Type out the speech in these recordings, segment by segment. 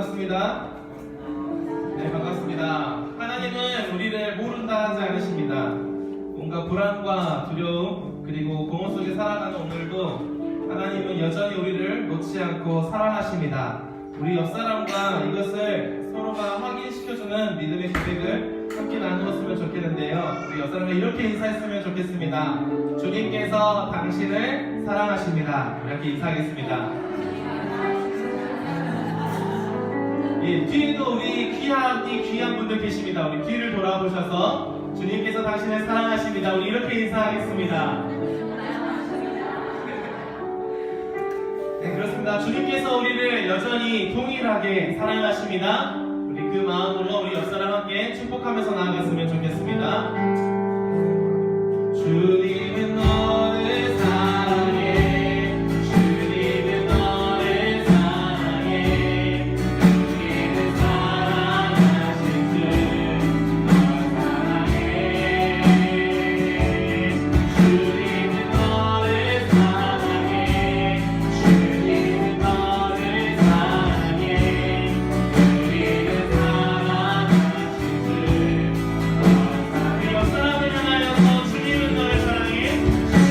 반갑습니다. 네, 반갑습니다. 하나님은 우리를 모른다 하지 않으십니다. 뭔가 불안과 두려움 그리고 공허 속에 살아가는 오늘도 하나님은 여전히 우리를 놓지 않고 사랑하십니다. 우리 옆사람과 이것을 서로가 확인시켜주는 믿음의 고백을 함께 나누었으면 좋겠는데요. 우리 옆사람과 이렇게 인사했으면 좋겠습니다. 주님께서 당신을 사랑하십니다. 이렇게 인사하겠습니다. 예, 뒤에도 우리 귀한 분들 계십니다. 우리 뒤를 돌아보셔서 주님께서 당신을 사랑하십니다. 우리 이렇게 인사하겠습니다. 네, 그렇습니다. 주님께서 우리를 여전히 동일하게 사랑하십니다. 우리 그 마음으로 우리 옆사람 함께 축복하면서 나아갔으면 좋겠습니다. 주님은 너를 사랑해. 주님은 너를 사랑해. 우리를 사랑하신 주 널 사랑해. 주님은 너를 사랑해. 주님은 너를 사랑해. 우리를 사랑하신 주 널 사랑해. 옆사람을 향하여서 주님은 너를 사랑해.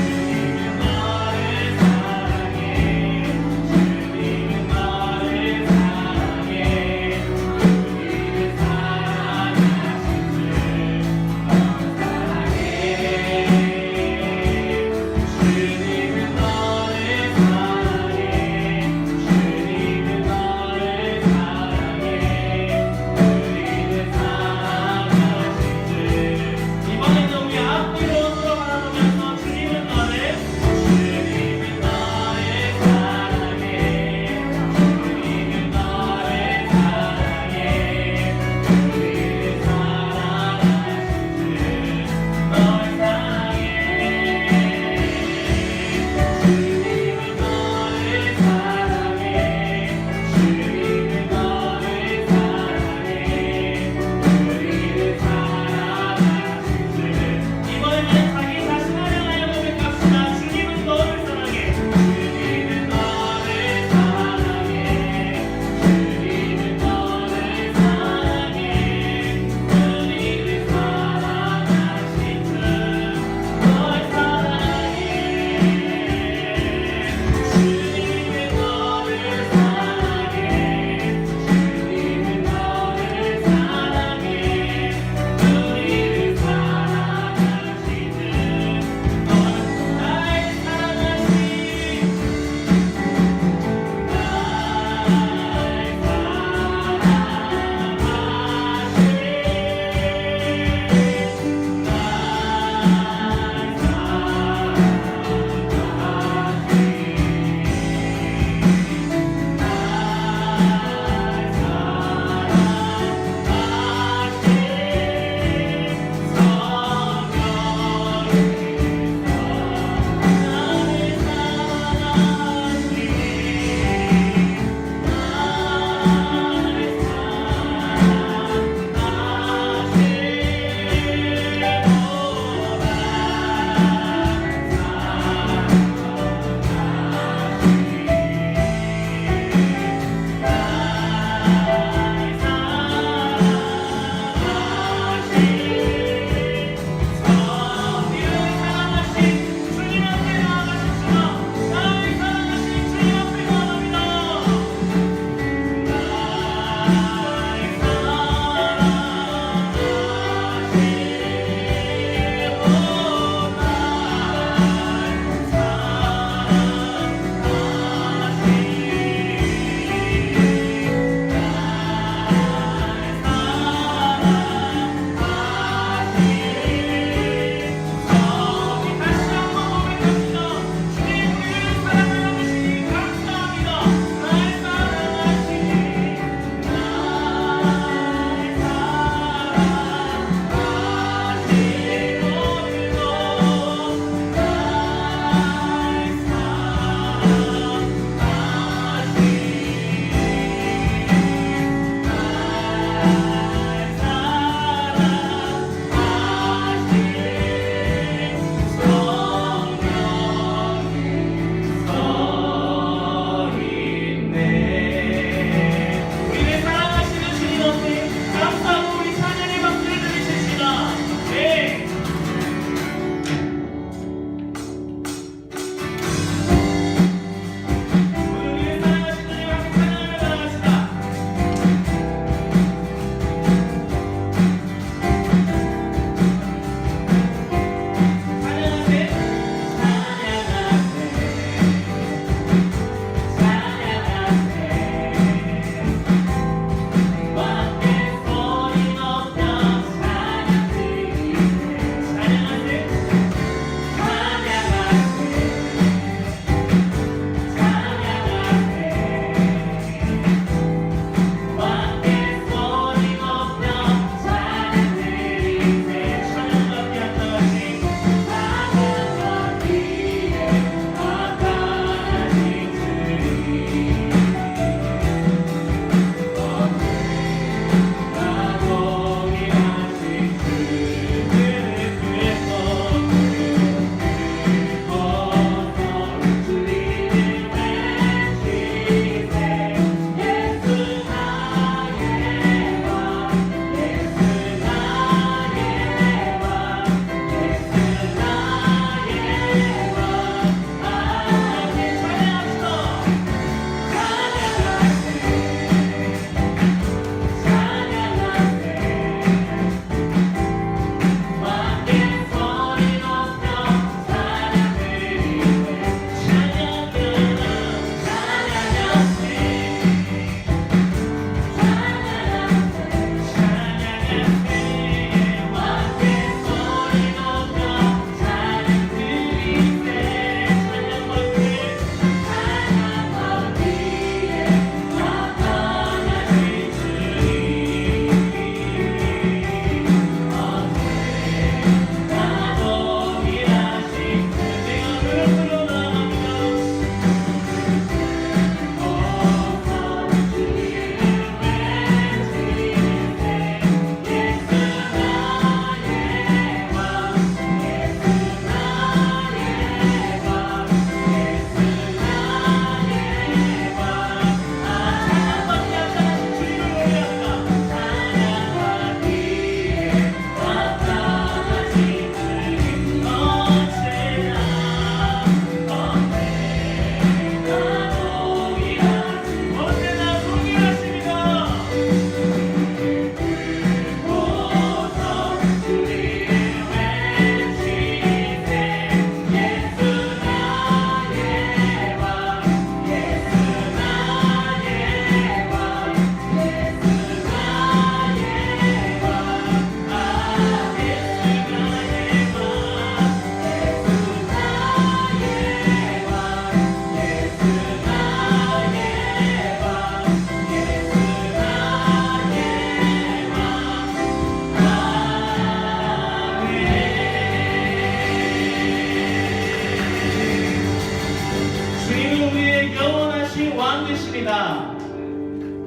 아버지십니다.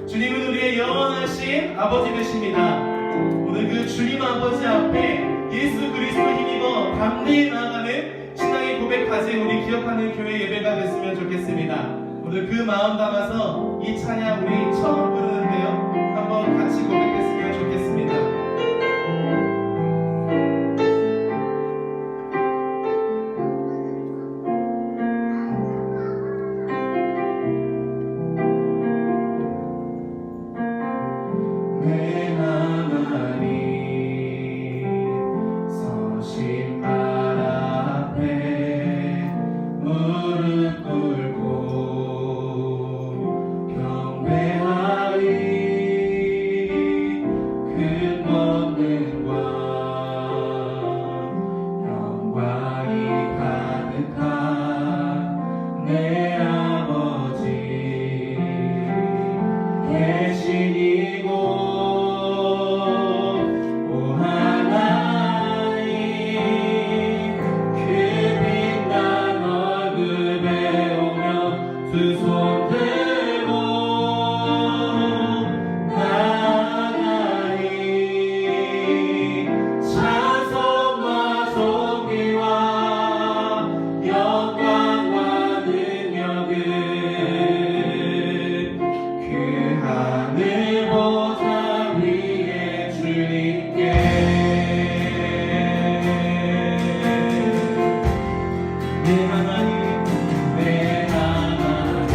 주님은 우리의 영원하신 아버지 되십니다. 오늘 그 주님 아버지 앞에 예수 그리스도 힘입어 담대히 나아가는 신앙의 고백 가진 우리 기억하는 교회 예배가 됐으면 좋겠습니다. 오늘 그 마음 담아서 이 찬양 우리 처음 부르는데요, 한번 같이 고백했으면 좋겠습니다. 내 하나님 서신 발 앞에 무릎 꿇고 경배하리. 큰 권능과 영광이 가득한 내 아버지 계신 이곳 오 하나님, 그 빛난 얼굴 배우며 두 손 들고 나아가리. 찬송과 존귀와 영광과 능력은 그 하늘 보좌 위에 주님께. 내 하나님, 내 하나님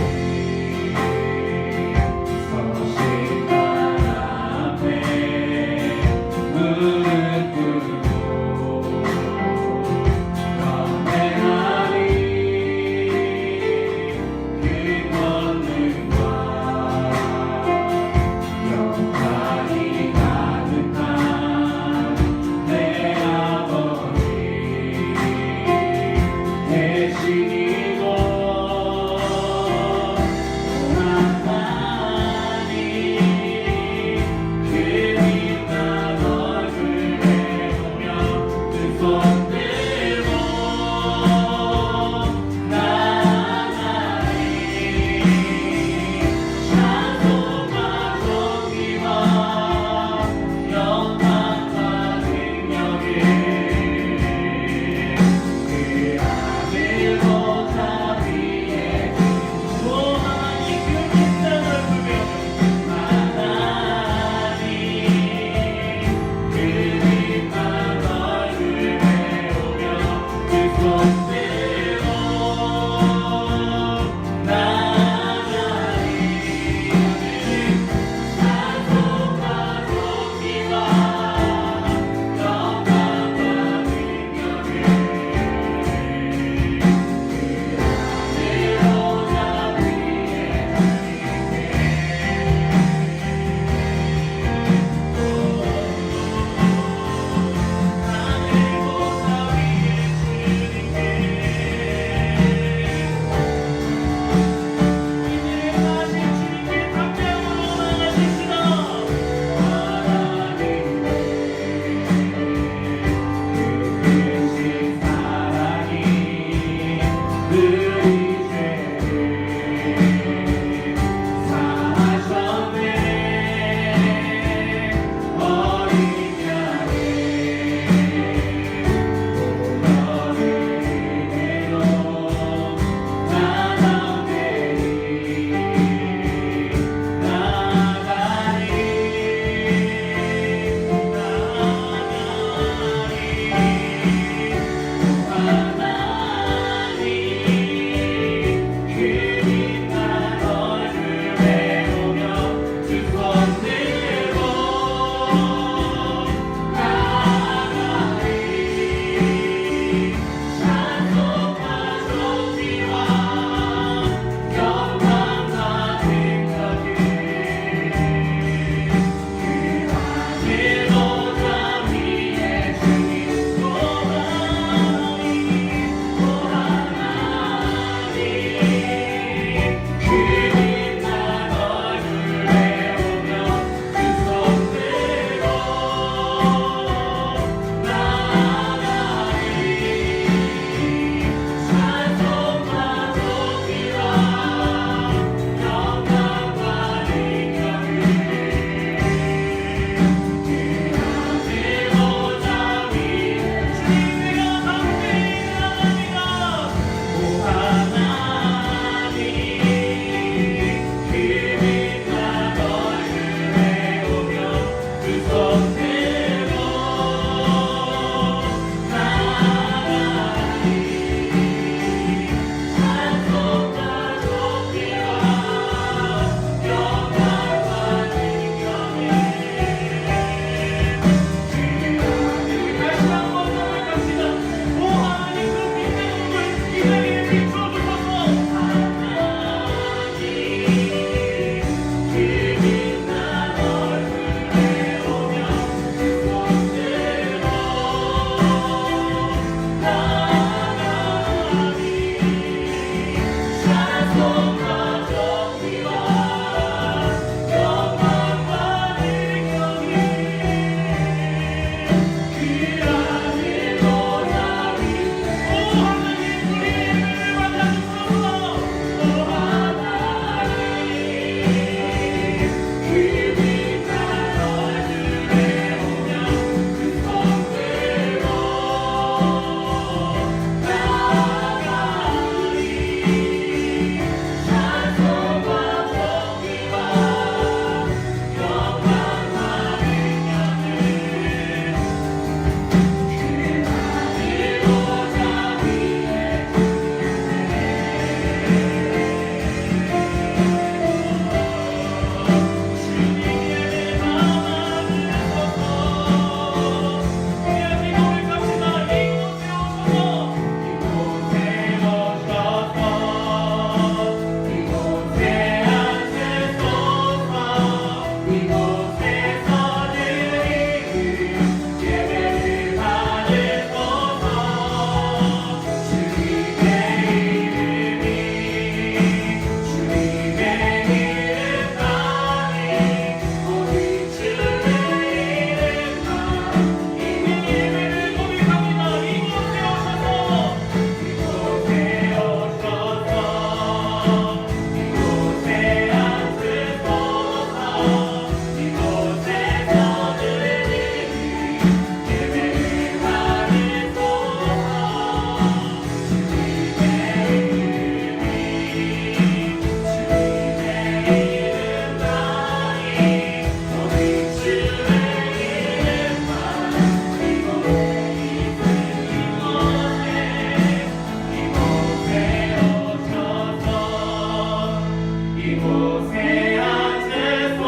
이곳에 앉으소서.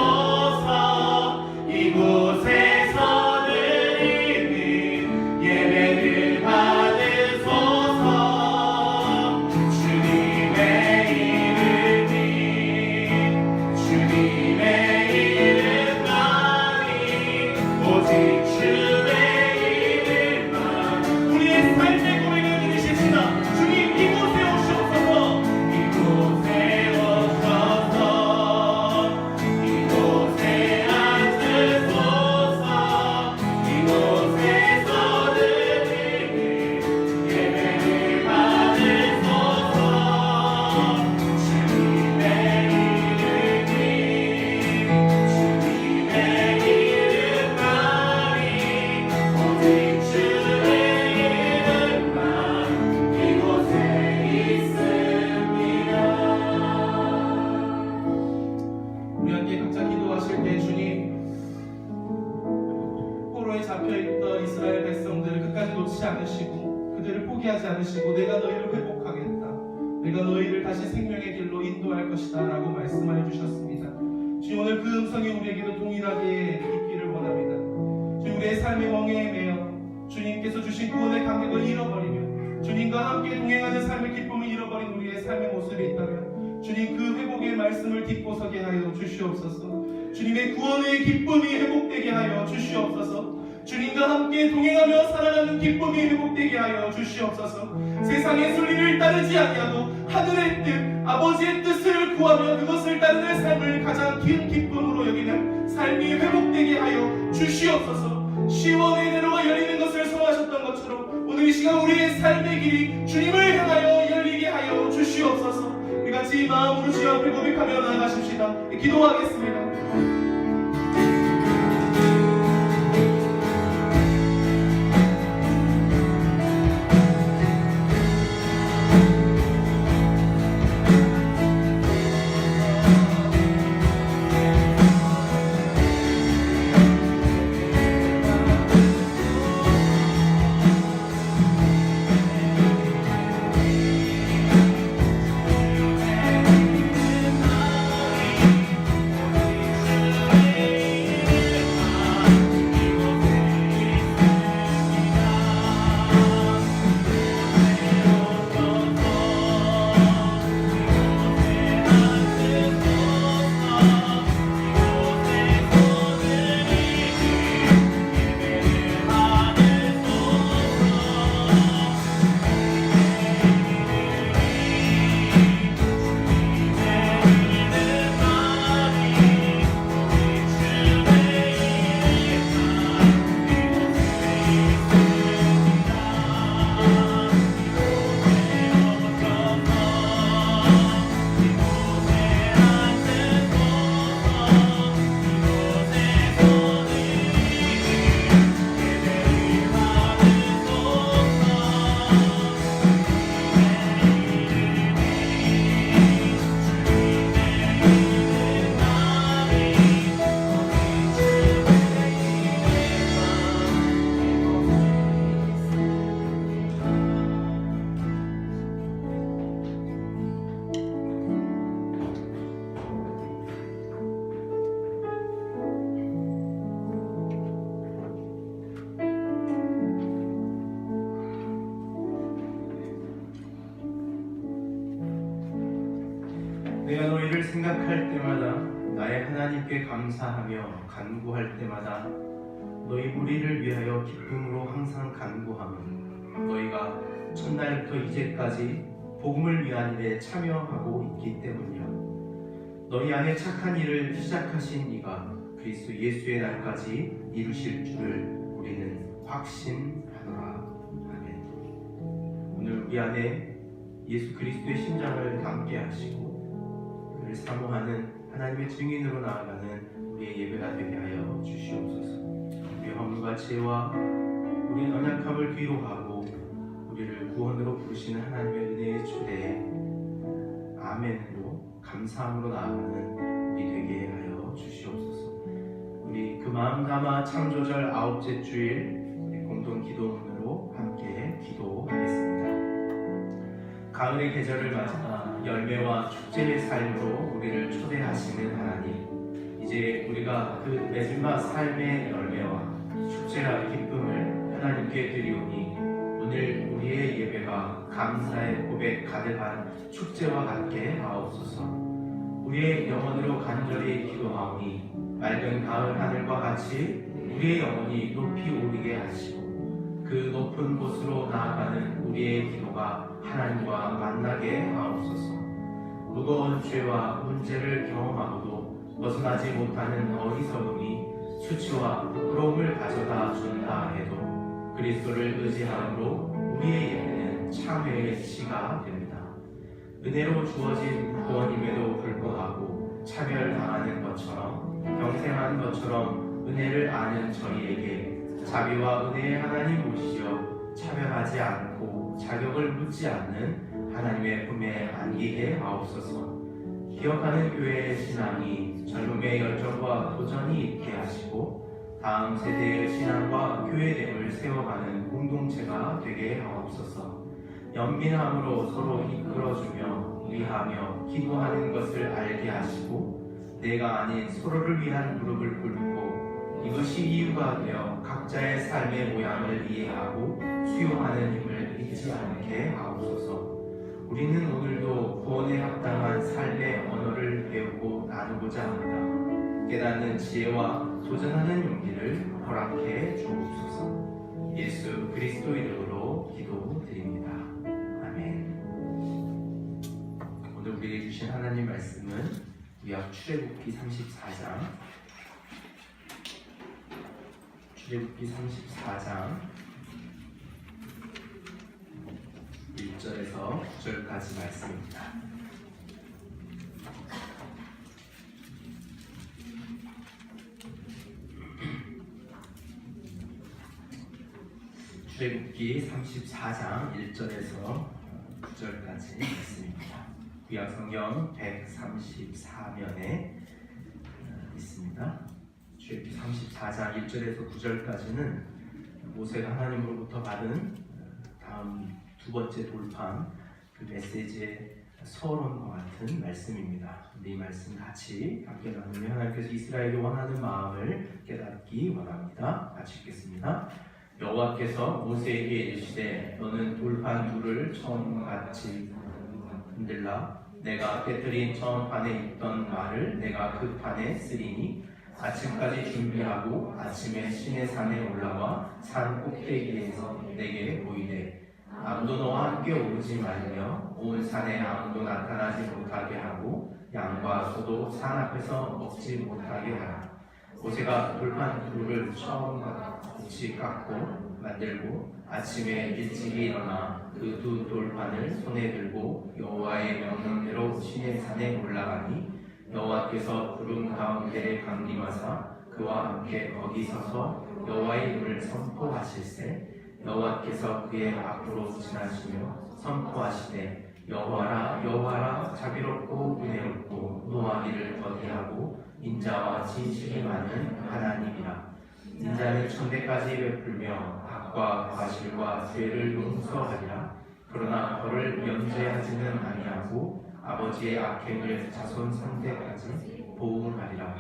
이곳에서 드리는 예배를 받으소서. 주님의 이름이 주님의 이름만이 오직 주의 이름만 우리의 삶의 고백을 들으십시다. 주님 이곳에 오시옵소서. 이곳에 오셔서 이곳에 앉으소서. 이곳에서 드리는 예배를 받으소서. 주님의 이름이 주님의 이름만이 오직 주의 이름만 이곳에 있습니다. 우리 함께 각자 기도하실 때 주님 포로에 잡혀있던 이스라엘 백성들을 끝까지 놓지 않으시고 그들을 포기하지 않으시고 내가 너희를 회복하겠다. 내가 너희를 다시 생명의 길로 인도할 것이다 라고 말씀하여 주셨습니다. 주님 오늘 그 음성이 우리에게도 동일하게 있기를 원합니다. 주님 우리의 삶의 멍에에 매여 주님께서 주신 구원의 감격을 잃어버리며 주님과 함께 동행하는 삶의 기쁨을 잃어버린 우리의 삶의 모습이 있다면 주님 그 회복의 말씀을 딛고 서게 하여 주시옵소서. 주님의 구원의 기쁨이 회복되게 하여 주시옵소서. 주님과 함께 동행하며 살아가는 기쁨이 회복되게 하여 주시옵소서. 세상의 순리를 따르지 아니하고 하늘의 뜻, 아버지의 뜻을 구하며 그것을 따르는 삶을 가장 긴 기쁨으로 여기는 삶이 회복되게 하여 주시옵소서. 시원의 대로가 열리는 것을 소원하셨던 것처럼 오늘 이 시간 우리의 삶의 길이 주님을 향하여 열리게 하여 주시옵소서. 우리같이 마음으로 주여 앞에 고백하며 나아가십시다. 기도하겠습니다. 내가 너희를 생각할 때마다 나의 하나님께 감사하며 간구할 때마다 너희 무리를 위하여 기쁨으로 항상 간구하며 너희가 첫날부터 이제까지 복음을 위한 일에 참여하고 있기 때문이야. 너희 안에 착한 일을 시작하신 이가 그리스도 예수의 날까지 이루실 줄을 우리는 확신하노라. 아멘. 오늘 우리 안에 예수 그리스도의 심장을 담게 하시고 그를 사모하는 하나님의 증인으로 나아가는 우리의 예배가 되게 하여 주시옵소서. 우리의 허물과 죄와 우리의 연약함을 뒤로하고 우리를 구원으로 부르시는 하나님의 은혜의 주대에 아멘으로 감사함으로 나아가는 우리 되게 하여 주시옵소서. 우리 그 마음 담아 창조절 9째 주일 공동 기도문으로 함께 기도하겠습니다. 가을의 계절을 맞아 열매와 축제의 삶으로 우리를 초대하시는 하나님, 이제 우리가 그 마지막 삶의 열매와 축제와 기쁨을 하나님께 드리오니 오늘 우리의 예배가 감사의 고백 가득한 축제와 같게 하옵소서. 우리의 영혼으로 간절히 기도하오니 맑은 가을 하늘과 같이 우리의 영혼이 높이 오르게 하시고 그 높은 곳으로 나아가는 우리의 기도가 하나님과 만나게 하옵소서. 무거운 죄와 문제를 경험하고도 벗어나지 못하는 어리석음이 수치와 부끄러움을 가져다 준다 해도 그리스도를 의지함으로 우리의 예배는 참회의 시가 됩니다. 은혜로 주어진 구원임에도 불구하고 차별당하는 것처럼 경생한 것처럼 은혜를 아는 저희에게 자비와 은혜의 하나님 모시어 차별하지 않고 자격을 묻지 않는 하나님의 품에 안기게 하옵소서. 기억하는 교회의 신앙이 젊음의 열정과 도전이 있게 하시고 다음 세대의 신앙과 교회됨을 세워가는 공동체가 되게 하옵소서. 연민함으로 서로 이끌어주며 위하며 기도하는 것을 알게 하시고 내가 아닌 서로를 위한 무릎을 꿇고 이것이 이유가 되어 각자의 삶의 모양을 이해하고 수용하는 힘을 잊지 않게 하옵소서. 우리는 오늘도 구원에 합당한 삶의 언어를 배우고 나누고자 합니다. 깨닫는 지혜와 도전하는 용기를 허락해 주옵소서. 예수 그리스도 이름으로 기도드립니다. 아멘. 오늘 우리에게 주신 하나님 말씀은 구약 출애굽기 34장 1절에서 9절까지 말씀입니다. 출애굽기 34장 1절에서 9절까지 말씀입니다. 구약 성경 134면에 있습니다. 출애굽기 34장 1절에서 9절까지는 모세가 하나님으로부터 받은 다음 두 번째 돌판 그 메시지의 서론과 같은 말씀입니다. 이 말씀 같이 함께 나누며 하나님께서 이스라엘이 원하는 마음을 깨닫기 원합니다. 같이 읽겠습니다. 여호와께서 모세에게 이르시되 너는 돌판 둘을 처음같이 흔들라. 내가 깨뜨린 처음 판에 있던 말을 내가 그 판에 쓰리니 아침까지 준비하고 아침에 시내 산에 올라와 산 꼭대기에서 내게 보이되 아무도 너와 함께 오르지 말며 온 산에 아무도 나타나지 못하게 하고 양과 소도 산 앞에서 먹지 못하게 하라. 모세가 돌판 둘을 처음같이 깎고 만들고 아침에 일찍이 일어나 그 두 돌판을 손에 들고 여호와의 명령대로 시내 산에 올라가니 여호와께서 구름 가운데에 강림하사 그와 함께 거기 서서 여호와의 이름을 선포하실세 여호와께서 그의 앞으로 지나시며 선포하시되 여호와라 여호와라 자비롭고 은혜롭고 노하기를 더디하고 인자와 진실이 많은 하나님이라. 인자는 천대까지 베풀며 악과 과실과 죄를 용서하리라. 그러나 벌을 면제하지는 아니하고 아버지의 악행을 자손 상대까지 보응하리라.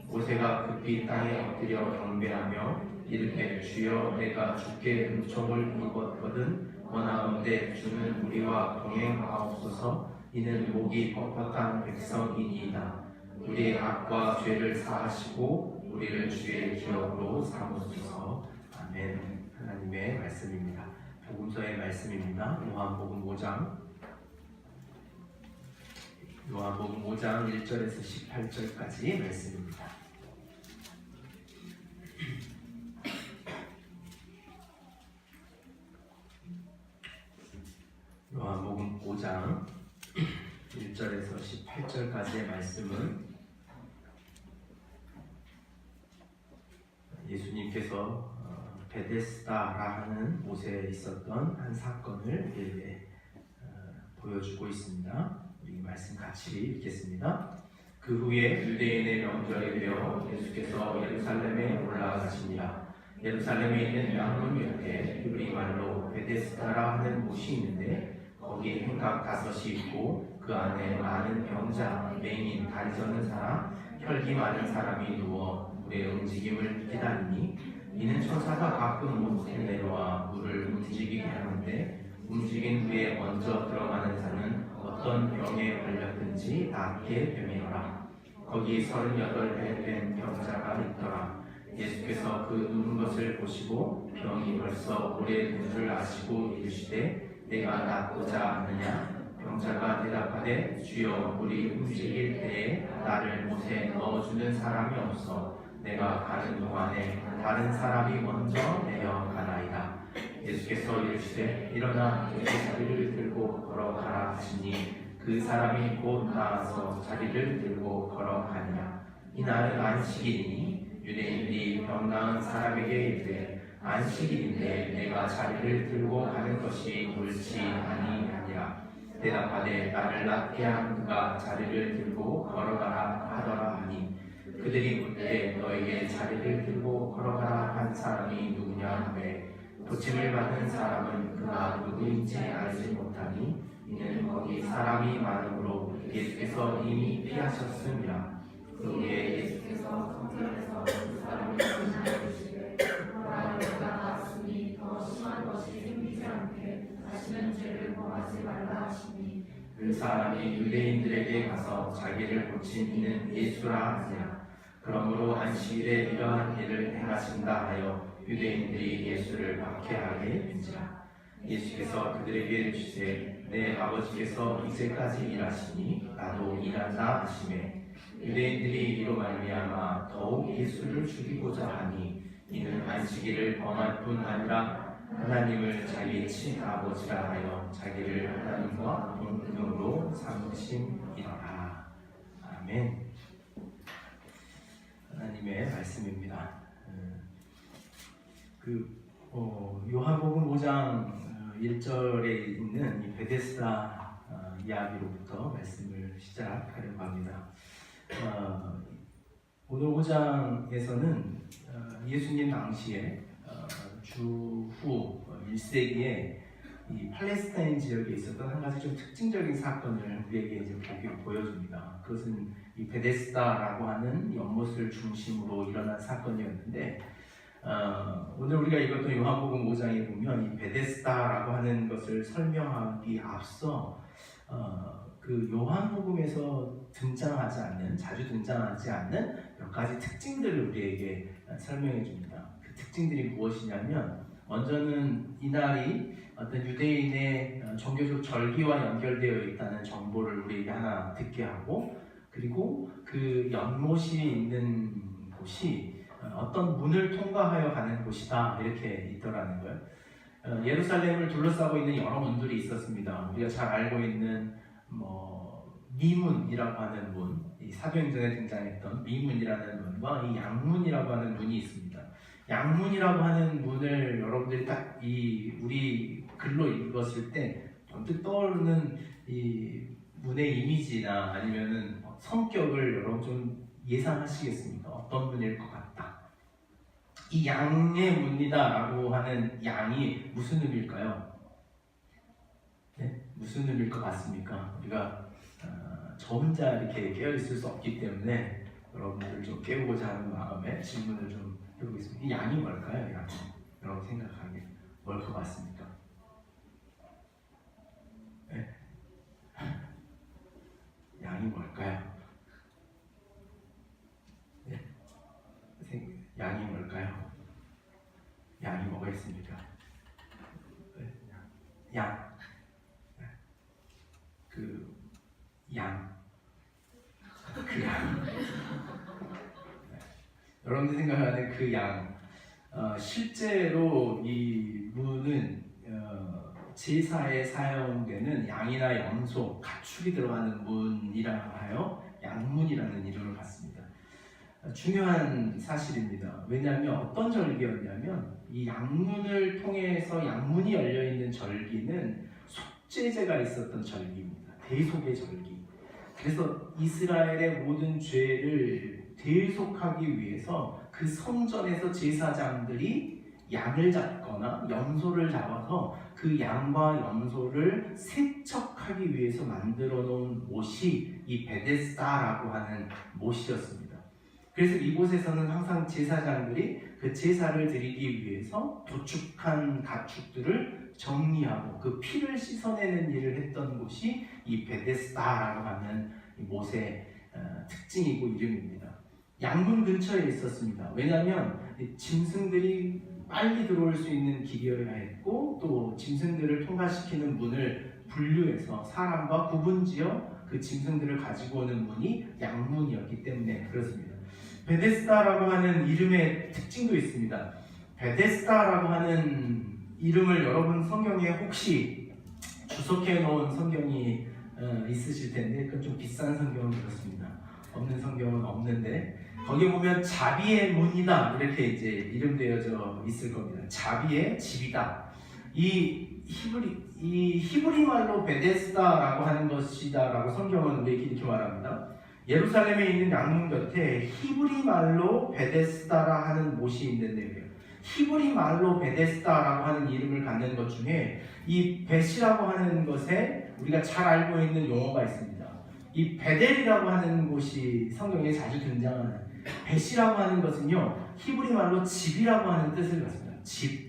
모세가 급히 땅에 엎드려 경배하며 이르되 주여 내가 주께 은총을 입었거든 원하건대 주는 우리와 동행하옵소서. 이는 목이 뻣뻣한 백성이니이다. 우리의 악과 죄를 사하시고 우리를 주의 기업으로 삼으소서. 아멘. 하나님의 말씀입니다. 복음서의 말씀입니다. 요한복음 5장 1절에서 18절까지 말씀입니다. 요한복음 5장 1절에서 18절까지의 말씀은 예수님께서 베데스다라는 곳에 있었던 한 사건을 보여주고 있습니다. 우리 말씀 같이 읽겠습니다. 그 후에 유대인의 명절이 되어 예수께서 예루살렘에 올라가시니라. 예루살렘에 있는 양문 옆에 히브리 말로 베데스다라 하는 곳이 있는데 거기 행각 5이 있고 그 안에 많은 병자, 맹인, 다리 젖는 사람, 혈기 많은 사람이 누워 물의 움직임을 기다리니 이는 천사가 가끔 못에 내려와 물을 움직이게 하는데 움직인 후에 먼저 들어가는 자는 어떤 병에 걸렸든지 낫게 되미노라. 거기 38배 된 병자가 있더라. 예수께서 그 누운 것을 보시고 병이 벌써 오래된 줄 아시고 이르시되 내가 낫고자 하느냐? 병자가 대답하되 주여 물이 움직일 때에 나를 못에 넣어주는 사람이 없어 내가 가는 동안에 다른 사람이 먼저 내려가나이다. 예수께서 이르시되 일어나 내 자리를 들고 걸어가라 하시니 그 사람이 곧 나와서 자리를 들고 걸어가니라. 이날은 안식일이니 유대인들이 병 나은 사람에게 이르되 안식일인데 내가 자리를 들고 가는 것이 옳지 아니하니라. 대답하되 나를 낫게 한 그가 자리를 들고 걸어가라 하더라 하니 그들이 묻되 너에게 자리를 들고 걸어가라 한 사람이 누구냐 하되 고침을 받은 사람은 그가 누구인지 알지 못하니 이는 거기 사람이 많으므로 예수께서 이미 피하셨습니다. 그 후에 예수께서 성전에서 그 사람을 만나시되 너가 나았으니 더 심한 것이 생기지 않게 다시는 죄를 범하지 말라 하시니 그 사람이 유대인들에게 가서 자기를 고친 이는 예수라 하니라. 그러므로 안식일에 이러한 일을 행하신다 하여 유대인들이 예수를 박해하게 된지라. 예수께서 그들에게 이르시되 내 아버지께서 이제까지 일하시니 나도 일한다 하시매 유대인들이 이로 말미암아 더욱 예수를 죽이고자 하니 이는 안식일을 범할 뿐 아니라 하나님을 자기의 친아버지라 하여 자기를 하나님과 동등으로 삼으심이라. 아멘. 하나님의 말씀입니다. 요한복음 5장 1절에 있는 이 베데스다 이야기로부터 말씀을 시작하려고 합니다. 오늘 5장에서는 예수님 당시에 주후 1세기에 이 팔레스타인 지역에 있었던 한 가지 좀 특징적인 사건을 우리에게 이제 보여줍니다. 그것은 이 베데스다라고 하는 연못을 중심으로 일어난 사건이었는데 오늘 우리가 읽었던 요한복음 5장에 보면 이 베데스다라고 하는 것을 설명하기 앞서 그 요한복음에서 등장하지 않는, 자주 등장하지 않는 몇 가지 특징들을 우리에게 설명해 줍니다. 그 특징들이 무엇이냐면 먼저는 이날이 어떤 유대인의 종교적 절기와 연결되어 있다는 정보를 우리에게 하나 듣게 하고, 그리고 그 연못이 있는 곳이 어떤 문을 통과하여 가는 곳이다 이렇게 있더라는 거예요. 예루살렘을 둘러싸고 있는 여러 문들이 있었습니다. 우리가 잘 알고 있는 미문이라고 하는 문, 이 사도행전에 등장했던 미문이라는 문과 이 양문이라고 하는 문이 있습니다. 양문이라고 하는 문을 여러분들이 딱 우리 글로 읽었을 때 번뜩 떠오르는 이 문의 이미지나 아니면은 성격을 여러분 좀 예상하시겠습니까? 어떤 문일 것 같다. 이 양의 문이다라고 하는 양이 무슨 의미일까요? 네? 무슨 의미일 것 같습니까? 우리가 저 혼자 이렇게 깨어 있을 수 없기 때문에 여러분들 좀 깨우고자 하는 마음에 질문을 좀 해보겠습니다. 이 양이 뭘까요? 양이 여러분 생각하기에 뭘 것 같습니까? 네? 양이 뭘까요? 네? 양이 뭘까요? 양이 뭐가 있습니까? 네? 양. 그 양. 네. 여러분들이 생각하는 그 양. 실제로 이 문은 제사에 사용되는 양이나 염소, 가축이 들어가는 문이라 하여 양문이라는 이름을 받습니다. 중요한 사실입니다. 왜냐하면 어떤 절기였냐면 이 양문을 통해서 양문이 열려있는 절기는 속죄제가 있었던 절기입니다. 대속의 절기. 그래서 이스라엘의 모든 죄를 대속하기 위해서 그 성전에서 제사장들이 양을 잡거나 염소를 잡아서 그 양과 염소를 세척하고 거룩하기 위해서 만들어 놓은 못이 이 베데스다라고 하는 못이었습니다. 그래서 이곳에서는 항상 제사장들이 그 제사를 드리기 위해서 도축한 가축들을 정리하고 그 피를 씻어내는 일을 했던 곳이 이 베데스다라고 하는 이 못의 특징이고 이름입니다. 양문 근처에 있었습니다. 왜냐하면 짐승들이 빨리 들어올 수 있는 길이어야 했고 또 짐승들을 통과시키는 문을 분류해서 사람과 구분지어 그 짐승들을 가지고 오는 문이 양문이었기 때문에 그렇습니다. 베데스다라고 하는 이름의 특징도 있습니다. 베데스다라고 하는 이름을 여러분 성경에 혹시 주석해 놓은 성경이 있으실 텐데 그건 좀 비싼 성경은 그렇습니다. 없는 성경은 없는데 거기 보면 자비의 문이다 이렇게 이제 이름되어져 있을 겁니다. 자비의 집이다. 이 히브리 말로 베데스다라고 하는 것이다라고 성경은 우리에게 이렇게 말합니다. 예루살렘에 있는 양문 곁에 히브리 말로 베데스다라 하는 못이 있는데요. 히브리 말로 베데스다라고 하는 이름을 갖는 것 중에 이 벳이라고 하는 것에 우리가 잘 알고 있는 용어가 있습니다. 이 베델이라고 하는 곳이 성경에 자주 등장하는 벳이라고 하는 것은요 히브리 말로 집이라고 하는 뜻을 갖습니다. 집.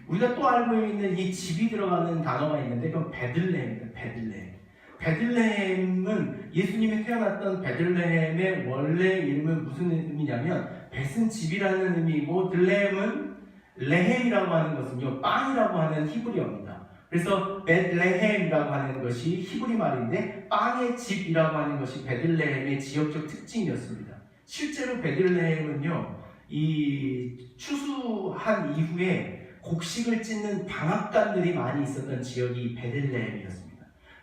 우리가 또 알고 있는 이 집이 들어가는 단어가 있는데 그건 베들레헴입니다. 베들레헴은 예수님이 태어났던 베들레헴의 원래 이름은 무슨 의미냐면 벳은 집이라는 의미이고 들레헴은 레헴이라고 하는 것은요 빵이라고 하는 히브리어입니다. 그래서 베들레헴이라고 하는 것이 히브리 말인데 빵의 집이라고 하는 것이 베들레헴의 지역적 특징이었습니다. 실제로 베들레헴은요 이 추수한 이후에 곡식을 찢는 방앗간들이 많이 있었던 지역이 베들레헴이었습니다.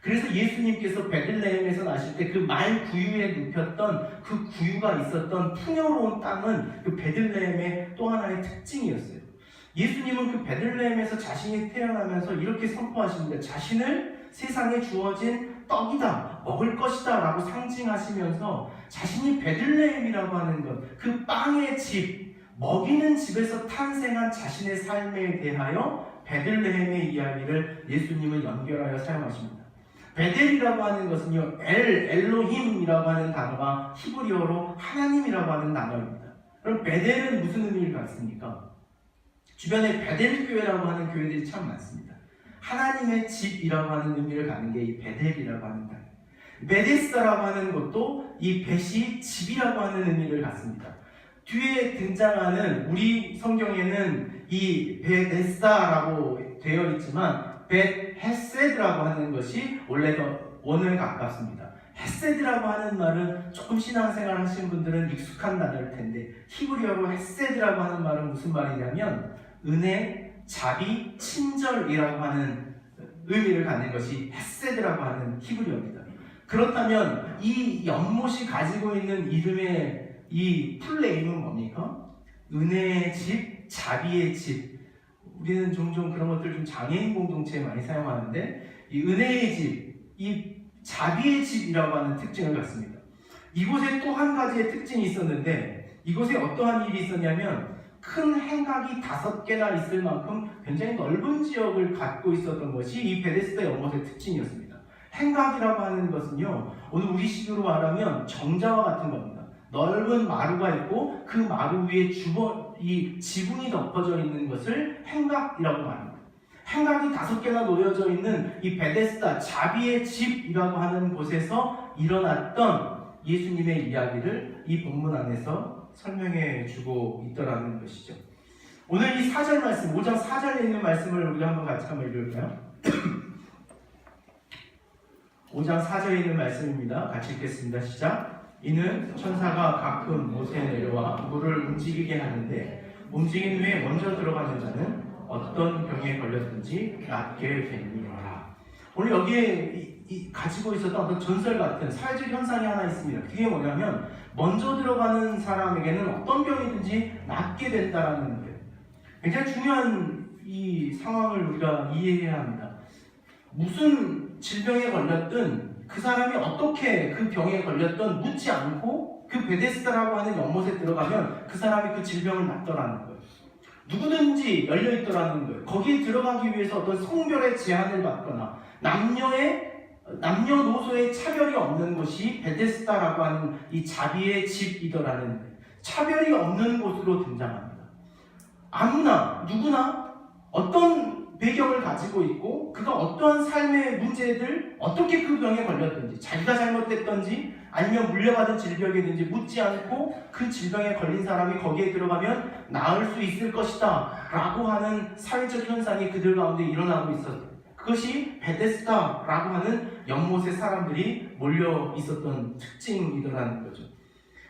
그래서 예수님께서 베들레헴에서 나실 때 그 말 구유에 눕혔던 그 구유가 있었던 풍요로운 땅은 그 베들레헴의 또 하나의 특징이었어요. 예수님은 그 베들레헴에서 자신이 태어나면서 이렇게 선포하십니다. 자신을 세상에 주어진 떡이다, 먹을 것이다 라고 상징하시면서 자신이 베들레헴이라고 하는 것, 그 빵의 집, 먹이는 집에서 탄생한 자신의 삶에 대하여 베들레헴의 이야기를 예수님은 연결하여 사용하십니다. 베델이라고 하는 것은요, 엘로힘이라고 하는 단어가 히브리어로 하나님이라고 하는 단어입니다. 그럼 베델은 무슨 의미를 갖습니까? 주변에 베델 교회라고 하는 교회들이 참 많습니다. 하나님의 집이라고 하는 의미를 갖는 게 이 베델이라고 하는 단어. 베데스다라고 하는 것도 이 벳이 집이라고 하는 의미를 갖습니다. 뒤에 등장하는 우리 성경에는 이 베데스다라고 되어 있지만 벳헤세드라고 하는 것이 원래 더 원어에 가깝습니다. 헤세드라고 하는 말은 조금 신앙생활 하시는 분들은 익숙한 단어일 텐데 히브리어로 헤세드라고 하는 말은 무슨 말이냐면 은혜, 자비, 친절이라고 하는 의미를 갖는 것이 헤세드라고 하는 히브리어입니다. 그렇다면 이 연못이 가지고 있는 이름의 이 풀네임은 뭡니까? 은혜의 집, 자비의 집. 우리는 종종 그런 것들 좀 장애인 공동체에 많이 사용하는데 이 은혜의 집, 이 자비의 집이라고 하는 특징을 갖습니다. 이곳에 또 한 가지의 특징이 있었는데 이곳에 어떠한 일이 있었냐면 큰 행각이 5개나 있을 만큼 굉장히 넓은 지역을 갖고 있었던 것이 이 베데스다 연못의 특징이었습니다. 행각이라고 하는 것은요 오늘 우리식으로 말하면 정자와 같은 겁니다. 넓은 마루가 있고 그 마루 위에 이 지붕이 덮어져 있는 것을 행각이라고 말합니다. 행각이 5개나 놓여져 있는 이 베데스다 자비의 집이라고 하는 곳에서 일어났던 예수님의 이야기를 이 본문 안에서 설명해 주고 있더라는 것이죠. 오늘 이 4절 말씀, 5장 4절에 있는 말씀을 우리가 한번 같이 읽을까요? 5장 4절에 있는 말씀입니다. 같이 읽겠습니다. 시작. 이는 천사가 가끔 못에 내려와 물을 움직이게 하는데 움직인 후에 먼저 들어가는 자는 어떤 병에 걸렸든지 낫게 되니라. 오늘 여기에 가지고 있었던 어떤 전설 같은 사회적 현상이 하나 있습니다. 그게 뭐냐면 먼저 들어가는 사람에게는 어떤 병이든지 낫게 된다라는 거예요. 굉장히 중요한 이 상황을 우리가 이해해야 합니다. 무슨 질병에 걸렸든 그 사람이 어떻게 그 병에 걸렸든 묻지 않고 그 베데스다라고 하는 연못에 들어가면 그 사람이 그 질병을 낫더라는 거예요. 누구든지 열려있더라는 거예요. 거기에 들어가기 위해서 어떤 성별의 제한을 받거나 남녀의 남녀노소의 차별이 없는 곳이 베데스다라고 하는 이 자비의 집이더라는 차별이 없는 곳으로 등장합니다. 아무나 누구나 어떤 배경을 가지고 있고 그가 어떠한 삶의 문제들 어떻게 그 병에 걸렸든지 자기가 잘못됐든지 아니면 물려받은 질병이든지 묻지 않고 그 질병에 걸린 사람이 거기에 들어가면 나을 수 있을 것이다 라고 하는 사회적 현상이 그들 가운데 일어나고 있었다. 그것이 베데스다라고 하는 연못의 사람들이 몰려 있었던 특징이더라는 거죠.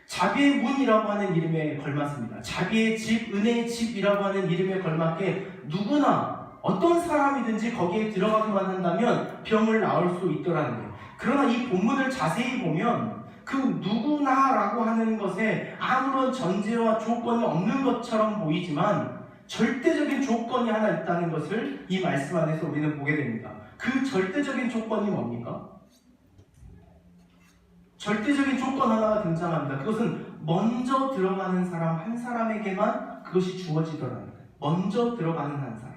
자비의 문이라고 하는 이름에 걸맞습니다. 자비의 집, 은혜의 집이라고 하는 이름에 걸맞게 누구나 어떤 사람이든지 거기에 들어가기만 한다면 병을 나을 수 있더라는 거예요. 그러나 이 본문을 자세히 보면 그 누구나라고 하는 것에 아무런 전제와 조건이 없는 것처럼 보이지만 절대적인 조건이 하나 있다는 것을 이 말씀 안에서 우리는 보게 됩니다. 그 절대적인 조건이 뭡니까? 절대적인 조건 하나가 등장합니다. 그것은 먼저 들어가는 사람 한 사람에게만 그것이 주어지더라는 거예요. 먼저 들어가는 한 사람.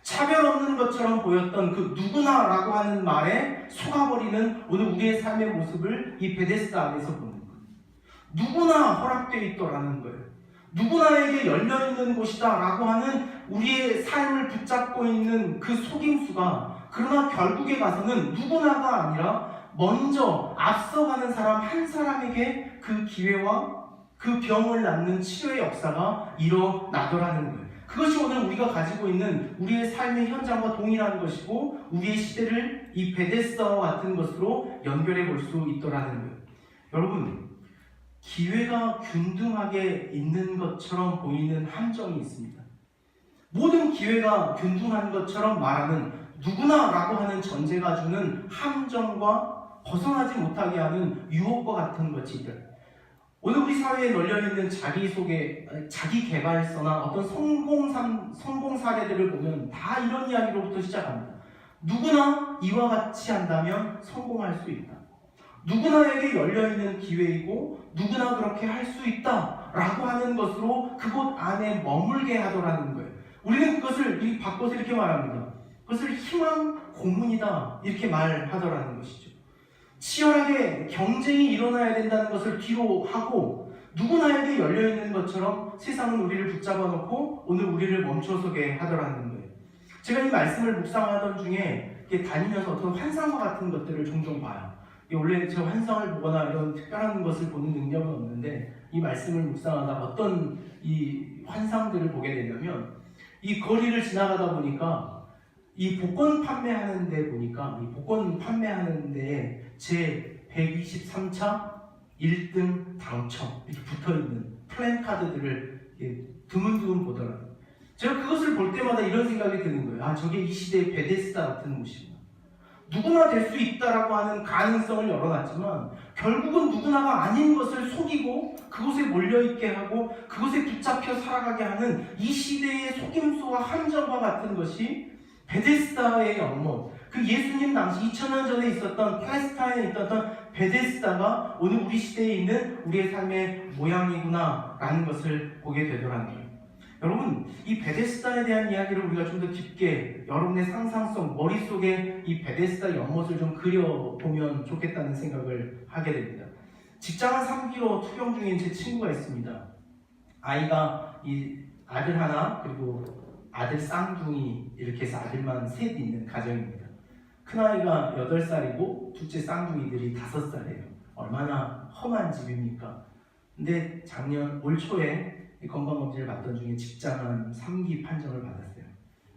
차별 없는 것처럼 보였던 그 누구나라고 하는 말에 속아버리는 오늘 우리의 삶의 모습을 이 베데스다 안에서 보는 거예요. 누구나 허락되어 있더라는 거예요. 누구나에게 열려있는 곳이다 라고 하는 우리의 삶을 붙잡고 있는 그 속임수가 그러나 결국에 가서는 누구나가 아니라 먼저 앞서가는 사람 한 사람에게 그 기회와 그 병을 낫는 치료의 역사가 일어나더라는 거예요. 그것이 오늘 우리가 가지고 있는 우리의 삶의 현장과 동일한 것이고 우리의 시대를 이 베데스다와 같은 것으로 연결해 볼 수 있더라는 거예요. 여러분, 기회가 균등하게 있는 것처럼 보이는 함정이 있습니다. 모든 기회가 균등한 것처럼 말하는 누구나라고 하는 전제가 주는 함정과 벗어나지 못하게 하는 유혹과 같은 것이들. 오늘 우리 사회에 널려있는 자기 개발서나 어떤 성공 사례들을 보면 다 이런 이야기로부터 시작합니다. 누구나 이와 같이 한다면 성공할 수 있다. 누구나에게 열려있는 기회이고 누구나 그렇게 할 수 있다 라고 하는 것으로 그곳 안에 머물게 하더라는 거예요. 우리는 그것을 바꿔서 이렇게 말합니다. 그것을 희망 고문이다 이렇게 말하더라는 것이죠. 치열하게 경쟁이 일어나야 된다는 것을 뒤로 하고 누구나에게 열려있는 것처럼 세상은 우리를 붙잡아 놓고 오늘 우리를 멈춰서게 하더라는 거예요. 제가 이 말씀을 묵상하던 중에 다니면서 어떤 환상과 같은 것들을 종종 봐요. 원래 제가 환상을 보거나 이런 특별한 것을 보는 능력은 없는데 이 말씀을 묵상하다 어떤 이 환상들을 보게 되냐면 이 거리를 지나가다 보니까 이 복권 판매하는 데 보니까 이 복권 판매하는 데에 제 123차 1등 당첨 이렇게 붙어있는 플랜카드들을 드문드문 보더라고요. 제가 그것을 볼 때마다 이런 생각이 드는 거예요. 아, 저게 이 시대의 베데스다 같은 곳이구나. 누구나 될 수 있다라고 하는 가능성을 열어놨지만 결국은 누구나가 아닌 것을 속이고 그곳에 몰려있게 하고 그곳에 붙잡혀 살아가게 하는 이 시대의 속임수와 함정과 같은 것이 베데스다의 연못, 그 예수님 당시 2000년 전에 있었던 팔레스타인에 있었던 베데스다가 오늘 우리 시대에 있는 우리의 삶의 모양이구나 라는 것을 보게 되더라는 거예요. 여러분, 이 베데스다에 대한 이야기를 우리가 좀 더 깊게 여러분의 상상성, 머릿속에 이 베데스다 연못을 좀 그려보면 좋겠다는 생각을 하게 됩니다. 직장을 3기로 투병 중인 제 친구가 있습니다. 아이가 이 아들 하나 그리고 아들 쌍둥이 이렇게 해서 아들만 셋 있는 가정입니다. 큰아이가 8살이고 둘째 쌍둥이들이 5살이에요. 얼마나 험한 집입니까? 근데 작년 올 초에 건강검진을 받던 중에 직장암 3기 판정을 받았어요.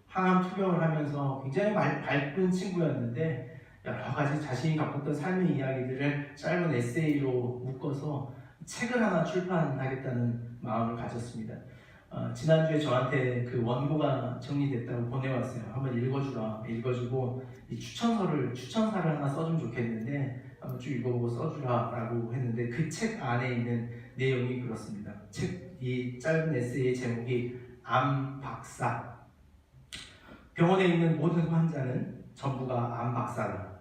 항암 투병을 하면서 굉장히 밝은 친구였는데 여러 가지 자신이 겪었던 삶의 이야기들을 짧은 에세이로 묶어서 책을 하나 출판하겠다는 마음을 가졌습니다. 지난주에 저한테 그 원고가 정리됐다고 보내왔어요. 한번 읽어주라. 읽어주고 이 추천사를 하나 써주면 좋겠는데 한번 쭉 읽어보고 써주라 라고 했는데 그 책 안에 있는 내용이 그렇습니다. 이 짧은 에세이의 제목이 암 박사. 병원에 있는 모든 환자는 전부가 암 박사다.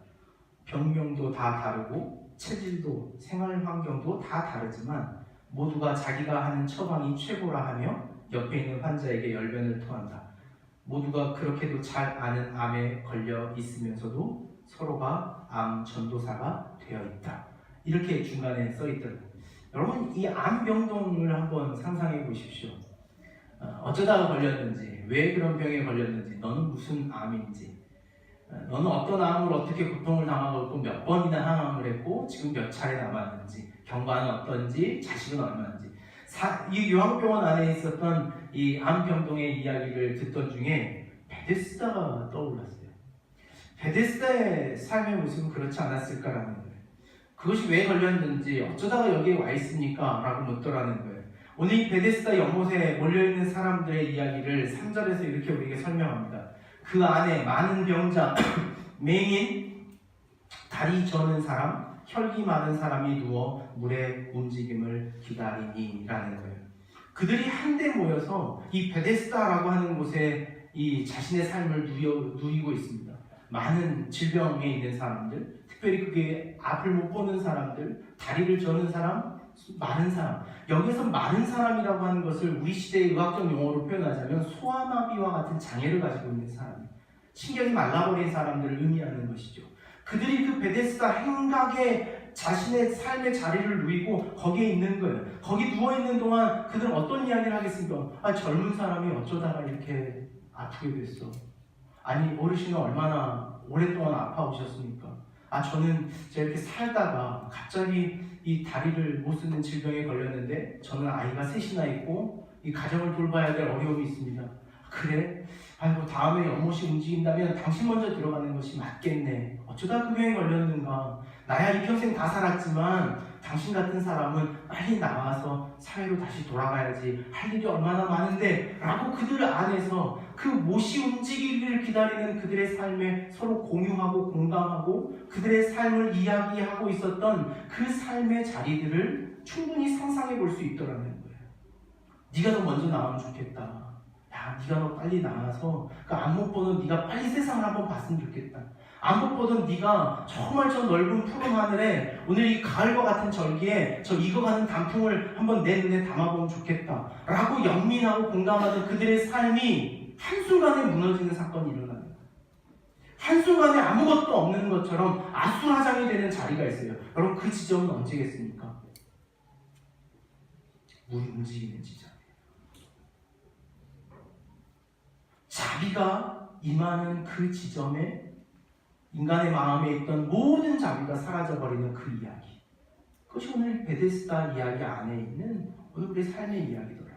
병명도 다 다르고 체질도 생활 환경도 다 다르지만 모두가 자기가 하는 처방이 최고라 하며 옆에 있는 환자에게 열변을 토한다. 모두가 그렇게도 잘 아는 암에 걸려 있으면서도 서로가 암 전도사가 되어 있다. 이렇게 중간에 써 있더라고요. 여러분, 이 암병동을 한번 상상해 보십시오. 어쩌다가 걸렸는지, 왜 그런 병에 걸렸는지, 너는 무슨 암인지, 너는 어떤 암으로 어떻게 고통을 당하고 몇 번이나 항암을 했고 지금 몇 차례 남았는지, 경과는 어떤지, 자식은 얼마인지. 이 요한병원 안에 있었던 이 암병동의 이야기를 듣던 중에 베데스다가 떠올랐어요. 베데스다의 삶의 모습은 그렇지 않았을까라는 거예요. 그것이 왜 걸렸는지, 어쩌다가 여기에 와 있습니까? 라고 묻더라는 거예요. 오늘 이 베데스다 연못에 몰려있는 사람들의 이야기를 3절에서 이렇게 우리에게 설명합니다. 그 안에 많은 병자, 맹인, 다리 저는 사람, 혈기 많은 사람이 누워 물의 움직임을 기다리니 라는 거예요. 그들이 한데 모여서 이 베데스다라고 하는 곳에 이 자신의 삶을 누리고 있습니다. 많은 질병에 있는 사람들, 특별히 그게 앞을 못 보는 사람들, 다리를 저는 사람, 마른 사람. 여기서 마른 사람이라고 하는 것을 우리 시대의 의학적 용어로 표현하자면 소아마비와 같은 장애를 가지고 있는 사람, 신경이 말라버린 사람들을 의미하는 것이죠. 그들이 그 베데스다 행각에 자신의 삶의 자리를 누리고 거기에 있는 거예요. 거기 누워있는 동안 그들은 어떤 이야기를 하겠습니까? 젊은 사람이 어쩌다가 이렇게 아프게 됐어. 아니, 어르신은 얼마나 오랫동안 아파오셨습니까? 저는 제가 이렇게 살다가 갑자기 이 다리를 못 쓰는 질병에 걸렸는데 저는 아이가 셋이나 있고 이 가정을 돌봐야 될 어려움이 있습니다. 그래? 아이고, 다음에 연못이 움직인다면 당신 먼저 들어가는 것이 맞겠네. 어쩌다 그 병에 걸렸는가? 나야 이 평생 다 살았지만 당신 같은 사람은 빨리 나와서 사회로 다시 돌아가야지. 할 일이 얼마나 많은데 라고 그들 안에서 그 못이 움직이기를 기다리는 그들의 삶에 서로 공유하고 공감하고 그들의 삶을 이야기하고 있었던 그 삶의 자리들을 충분히 상상해 볼 수 있더라는 거예요. 네가 더 먼저 나오면 좋겠다. 야, 네가 더 빨리 나와서 그 안 못 보던 네가 빨리 세상을 한번 봤으면 좋겠다. 안 못 보던 네가 정말 저 넓은 푸른 하늘에 오늘 이 가을과 같은 절기에 저 익어가는 단풍을 한번 내 눈에 담아보면 좋겠다 라고 연민하고 공감하던 그들의 삶이 한순간에 무너지는 사건이 일어나는 거예요. 한순간에 아무것도 없는 것처럼 아수라장이 되는 자리가 있어요. 여러분, 그 지점은 언제겠습니까? 물이 움직이는 지점. 자비가 임하는 그 지점에 인간의 마음에 있던 모든 자비가 사라져버리는 그 이야기. 그것이 오늘 베데스다 이야기 안에 있는 오늘 우리의 삶의 이야기더라고요.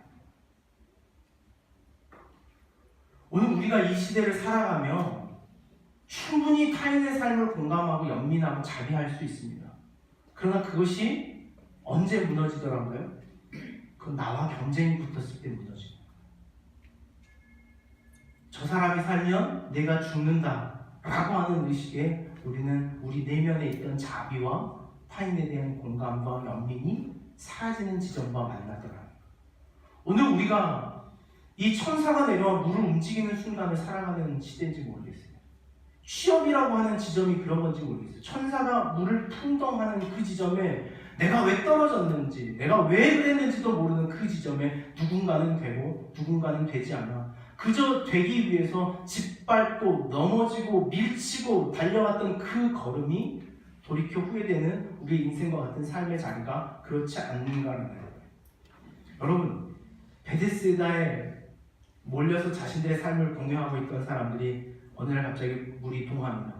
오늘 우리가 이 시대를 살아가며 충분히 타인의 삶을 공감하고 연민하고 자비할 수 있습니다. 그러나 그것이 언제 무너지더라고요? 그건 나와 경쟁이 붙었을 때 무너집니다. 저 사람이 살면 내가 죽는다 라고 하는 의식에 우리는 우리 내면에 있던 자비와 타인에 대한 공감과 연민이 사라지는 지점과 만나더라고요. 오늘 우리가 이 천사가 내려와 물을 움직이는 순간을 살아가는 시대인지 모르겠어요. 취업이라고 하는 지점이 그런 건지 모르겠어요. 천사가 물을 풍덩하는 그 지점에 내가 왜 떨어졌는지, 내가 왜 그랬는지도 모르는 그 지점에 누군가는 되고 누군가는 되지 않아. 그저 되기 위해서 짓밟고 넘어지고 밀치고 달려왔던 그 걸음이 돌이켜 후회되는 우리 인생과 같은 삶의 자리가 그렇지 않는가라는 거예요. 여러분, 베데스다에 몰려서 자신들의 삶을 공유하고 있던 사람들이 어느 날 갑자기 물이 동합니다.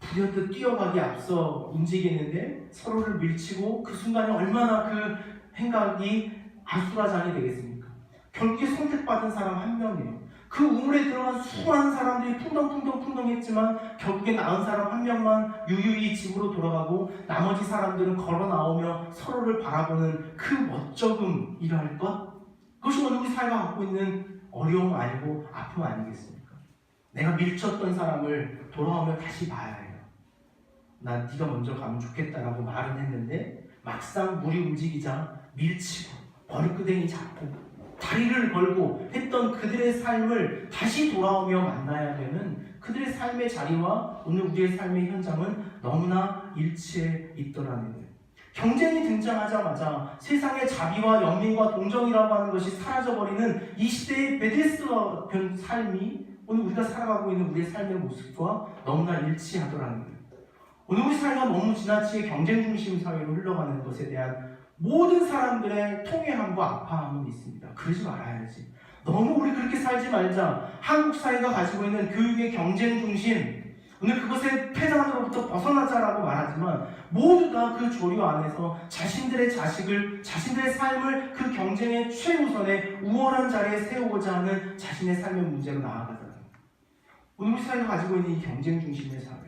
불현듯 뛰어가기 앞서 움직이는데 서로를 밀치고 그 순간에 얼마나 그 행각이 아수라장이 되겠습니까? 결국에 선택받은 사람 한 명이에요. 그 우물에 들어간 수많은 사람들이 풍덩풍덩했지만 결국에 나은 사람 한 명만 유유히 집으로 돌아가고 나머지 사람들은 걸어 나오며 서로를 바라보는 그 멋쩍음이랄 것? 그것이 오늘 우리 사회가 갖고 있는 어려움 아니고 아픔 아니겠습니까? 내가 밀쳤던 사람을 돌아오며 다시 봐야 해요. 난 네가 먼저 가면 좋겠다라고 말은 했는데 막상 물이 움직이자 밀치고 버리끄댕이 잡고 다리를 걸고 했던 그들의 삶을 다시 돌아오며 만나야 되는 그들의 삶의 자리와 오늘 우리의 삶의 현장은 너무나 일치해 있더라는 거예요. 경쟁이 등장하자마자 세상의 자비와 연민과 동정이라고 하는 것이 사라져버리는 이 시대의 베데스다 삶이 오늘 우리가 살아가고 있는 우리의 삶의 모습과 너무나 일치하더라는 거예요. 오늘 우리 사회가 너무 지나치게 경쟁 중심 사회로 흘러가는 것에 대한 모든 사람들의 통회함과 아파함은 있습니다. 그러지 말아야지. 너무 우리 그렇게 살지 말자. 한국 사회가 가지고 있는 교육의 경쟁 중심, 오늘 그것의 폐단으로부터 벗어나자라고 말하지만 모두 다 그 조류 안에서 자신들의 자식을, 자신들의 삶을 그 경쟁의 최우선의 우월한 자리에 세우고자 하는 자신의 삶의 문제로 나아가잖아요. 오늘 우리 사회가 가지고 있는 이 경쟁 중심의 사회,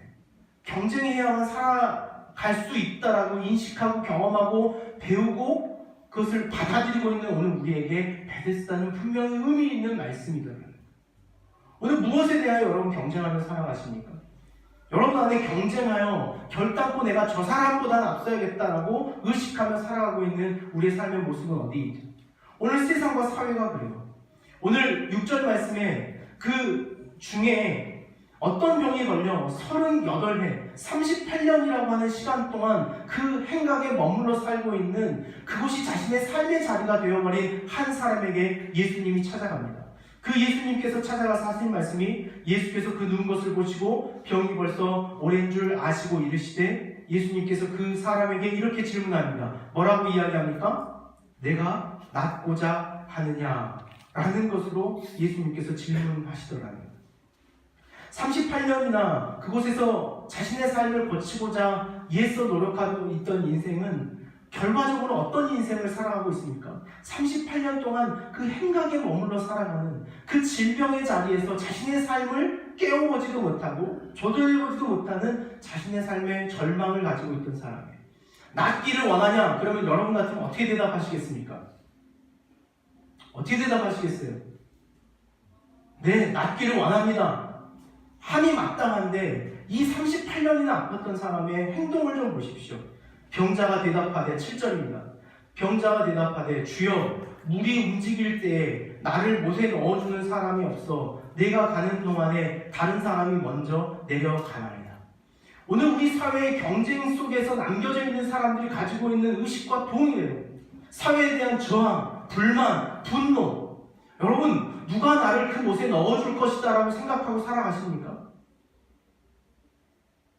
경쟁해야만 살아갈 수 있다라고 인식하고 경험하고 배우고 그것을 받아들이고 있는 오늘 우리에게 베데스다는 분명히 의미 있는 말씀이더라고요. 오늘 무엇에 대하여 여러분 경쟁하며 살아가십니까? 여러분 안에 경쟁하여 결단코 내가 저 사람보다는 앞서야겠다라고 의식하며 살아가고 있는 우리의 삶의 모습은 어디 있죠? 오늘 세상과 사회가 그래요. 오늘 6절 말씀에 그 중에 어떤 병이 걸려 38해, 38년이라고 하는 시간 동안 그 행각에 머물러 살고 있는 그곳이 자신의 삶의 자리가 되어버린 한 사람에게 예수님이 찾아갑니다. 그 예수님께서 찾아가서 하신 말씀이 예수께서 그 누운 것을 보시고 병이 벌써 오랜 줄 아시고 이르시되 예수님께서 그 사람에게 이렇게 질문합니다. 뭐라고 이야기합니까? 내가 낫고자 하느냐? 라는 것으로 예수님께서 질문하시더라고요. 38년이나 그곳에서 자신의 삶을 거치고자 애써 노력하고 있던 인생은 결과적으로 어떤 인생을 살아가고 있습니까? 38년 동안 그 행각에 머물러 살아가는 그 질병의 자리에서 자신의 삶을 깨워보지도 못하고 조절해보지도 못하는 자신의 삶의 절망을 가지고 있던 사람이에요. 낫기를 원하냐? 그러면 여러분 같으면 어떻게 대답하시겠습니까? 어떻게 대답하시겠어요? 네, 낫기를 원합니다. 함이 마땅한데 이 38년이나 아팠던 사람의 행동을 좀 보십시오. 병자가 대답하되 7절입니다. 병자가 대답하되 주여 물이 움직일 때에 나를 못에 넣어주는 사람이 없어 내가 가는 동안에 다른 사람이 먼저 내려가나이다. 오늘 우리 사회의 경쟁 속에서 남겨져 있는 사람들이 가지고 있는 의식과 동일해요. 사회에 대한 저항, 불만, 분노. 여러분 누가 나를 그 못에 넣어줄 것이다 라고 생각하고 살아가십니까?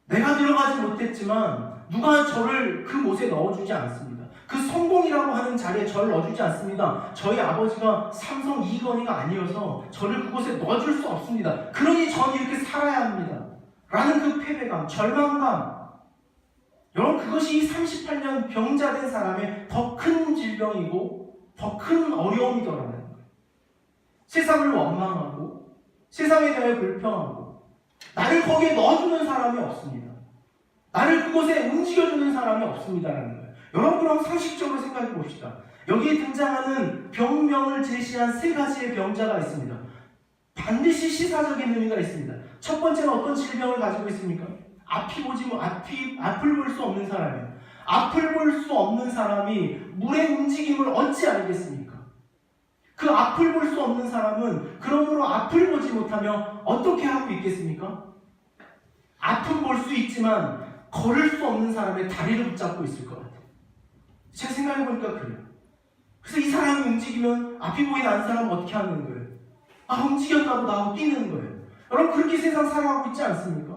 내가 들어가지 못했지만 누가 저를 그 못에 넣어주지 않습니다. 그 성공이라고 하는 자리에 저를 넣어주지 않습니다. 저희 아버지가 삼성 이건희가 아니어서 저를 그곳에 넣어줄 수 없습니다. 그러니 전 이렇게 살아야 합니다. 라는 그 패배감, 절망감. 여러분 그것이 이 38년 병자된 사람의 더 큰 질병이고 더 큰 어려움이더라는 거예요. 세상을 원망하고 세상에 대해 불평하고 나를 거기에 넣어주는 사람이 없습니다. 나를 그곳에 움직여주는 사람이 없습니다라는 거예요. 여러분 그럼 상식적으로 생각해 봅시다. 여기에 등장하는 병명을 제시한 세 가지의 병자가 있습니다. 반드시 시사적인 의미가 있습니다. 첫 번째는 어떤 질병을 가지고 있습니까? 앞을 볼 수 없는 사람이에요. 앞을 볼 수 없는 사람이 물의 움직임을 어찌 알겠습니까? 그 앞을 볼 수 없는 사람은 그러므로 앞을 보지 못하며 어떻게 하고 있겠습니까? 앞은 볼 수 있지만 걸을 수 없는 사람의 다리를 붙잡고 있을 것 같아요. 제가 생각해보니까 그래요. 그래서 이 사람이 움직이면 앞이 보이는 안 사람은 어떻게 하는 거예요? 아 움직였다고 나하고 뛰는 거예요. 여러분 그렇게 세상 살아가고 있지 않습니까?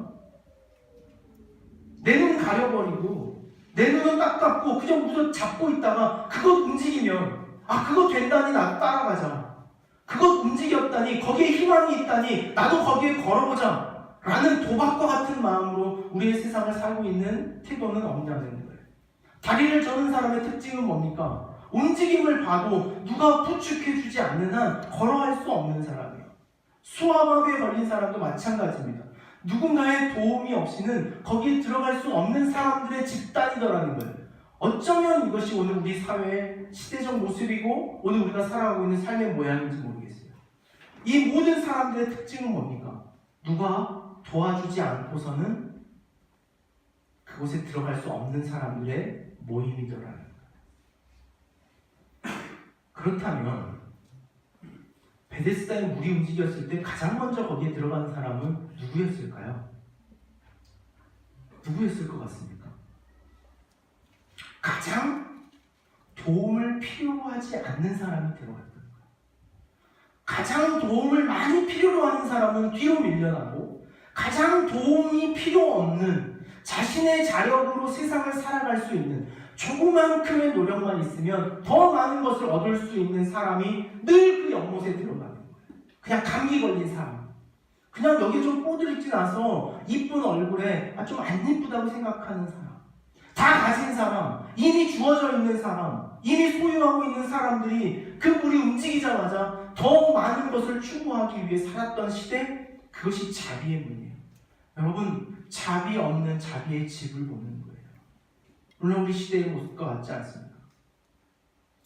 내 눈 가려버리고 내 눈은 딱 그냥 무슨 잡고 있다가 그것 움직이면 아 그거 된다니 나도 따라가자. 그것 움직였다니 거기에 희망이 있다니 나도 거기에 걸어보자 라는 도박과 같은 마음으로 우리의 세상을 살고 있는 태도는 없냐는 거예요. 다리를 저는 사람의 특징은 뭡니까? 움직임을 봐도 누가 부축해주지 않는 한 걸어갈 수 없는 사람이에요. 수화마비에 걸린 사람도 마찬가지입니다. 누군가의 도움이 없이는 거기에 들어갈 수 없는 사람들의 집단이더라는 거예요. 어쩌면 이것이 오늘 우리 사회의 시대적 모습이고 오늘 우리가 살아가고 있는 삶의 모양인지 모르겠어요. 이 모든 사람들의 특징은 뭡니까? 누가 도와주지 않고서는 그곳에 들어갈 수 없는 사람들의 모임이더라는 거예요. 그렇다면 베데스다에 물이 움직였을 때 가장 먼저 거기에 들어간 사람은 누구였을까요? 누구였을 것 같습니까? 가장 도움을 필요하지 않는 사람이 들어갔던 거예요. 가장 도움을 많이 필요로 하는 사람은 뒤로 밀려나고 가장 도움이 필요 없는 자신의 자력으로 세상을 살아갈 수 있는 조그만큼의 노력만 있으면 더 많은 것을 얻을 수 있는 사람이 늘 그 연못에 들어가는 거예요. 그냥 감기 걸린 사람, 그냥 여기 좀 뽀드리지 나서 이쁜 얼굴에 좀 안 이쁘다고 생각하는 사람, 다 가진 사람, 이미 주어져 있는 사람, 이미 소유하고 있는 사람들이 그 물이 움직이자마자 더 많은 것을 추구하기 위해 살았던 시대, 그것이 자비의 문이에요. 여러분, 자비 없는 자비의 집을 보는 거예요. 물론 우리 시대의 모습과 같지 않습니다.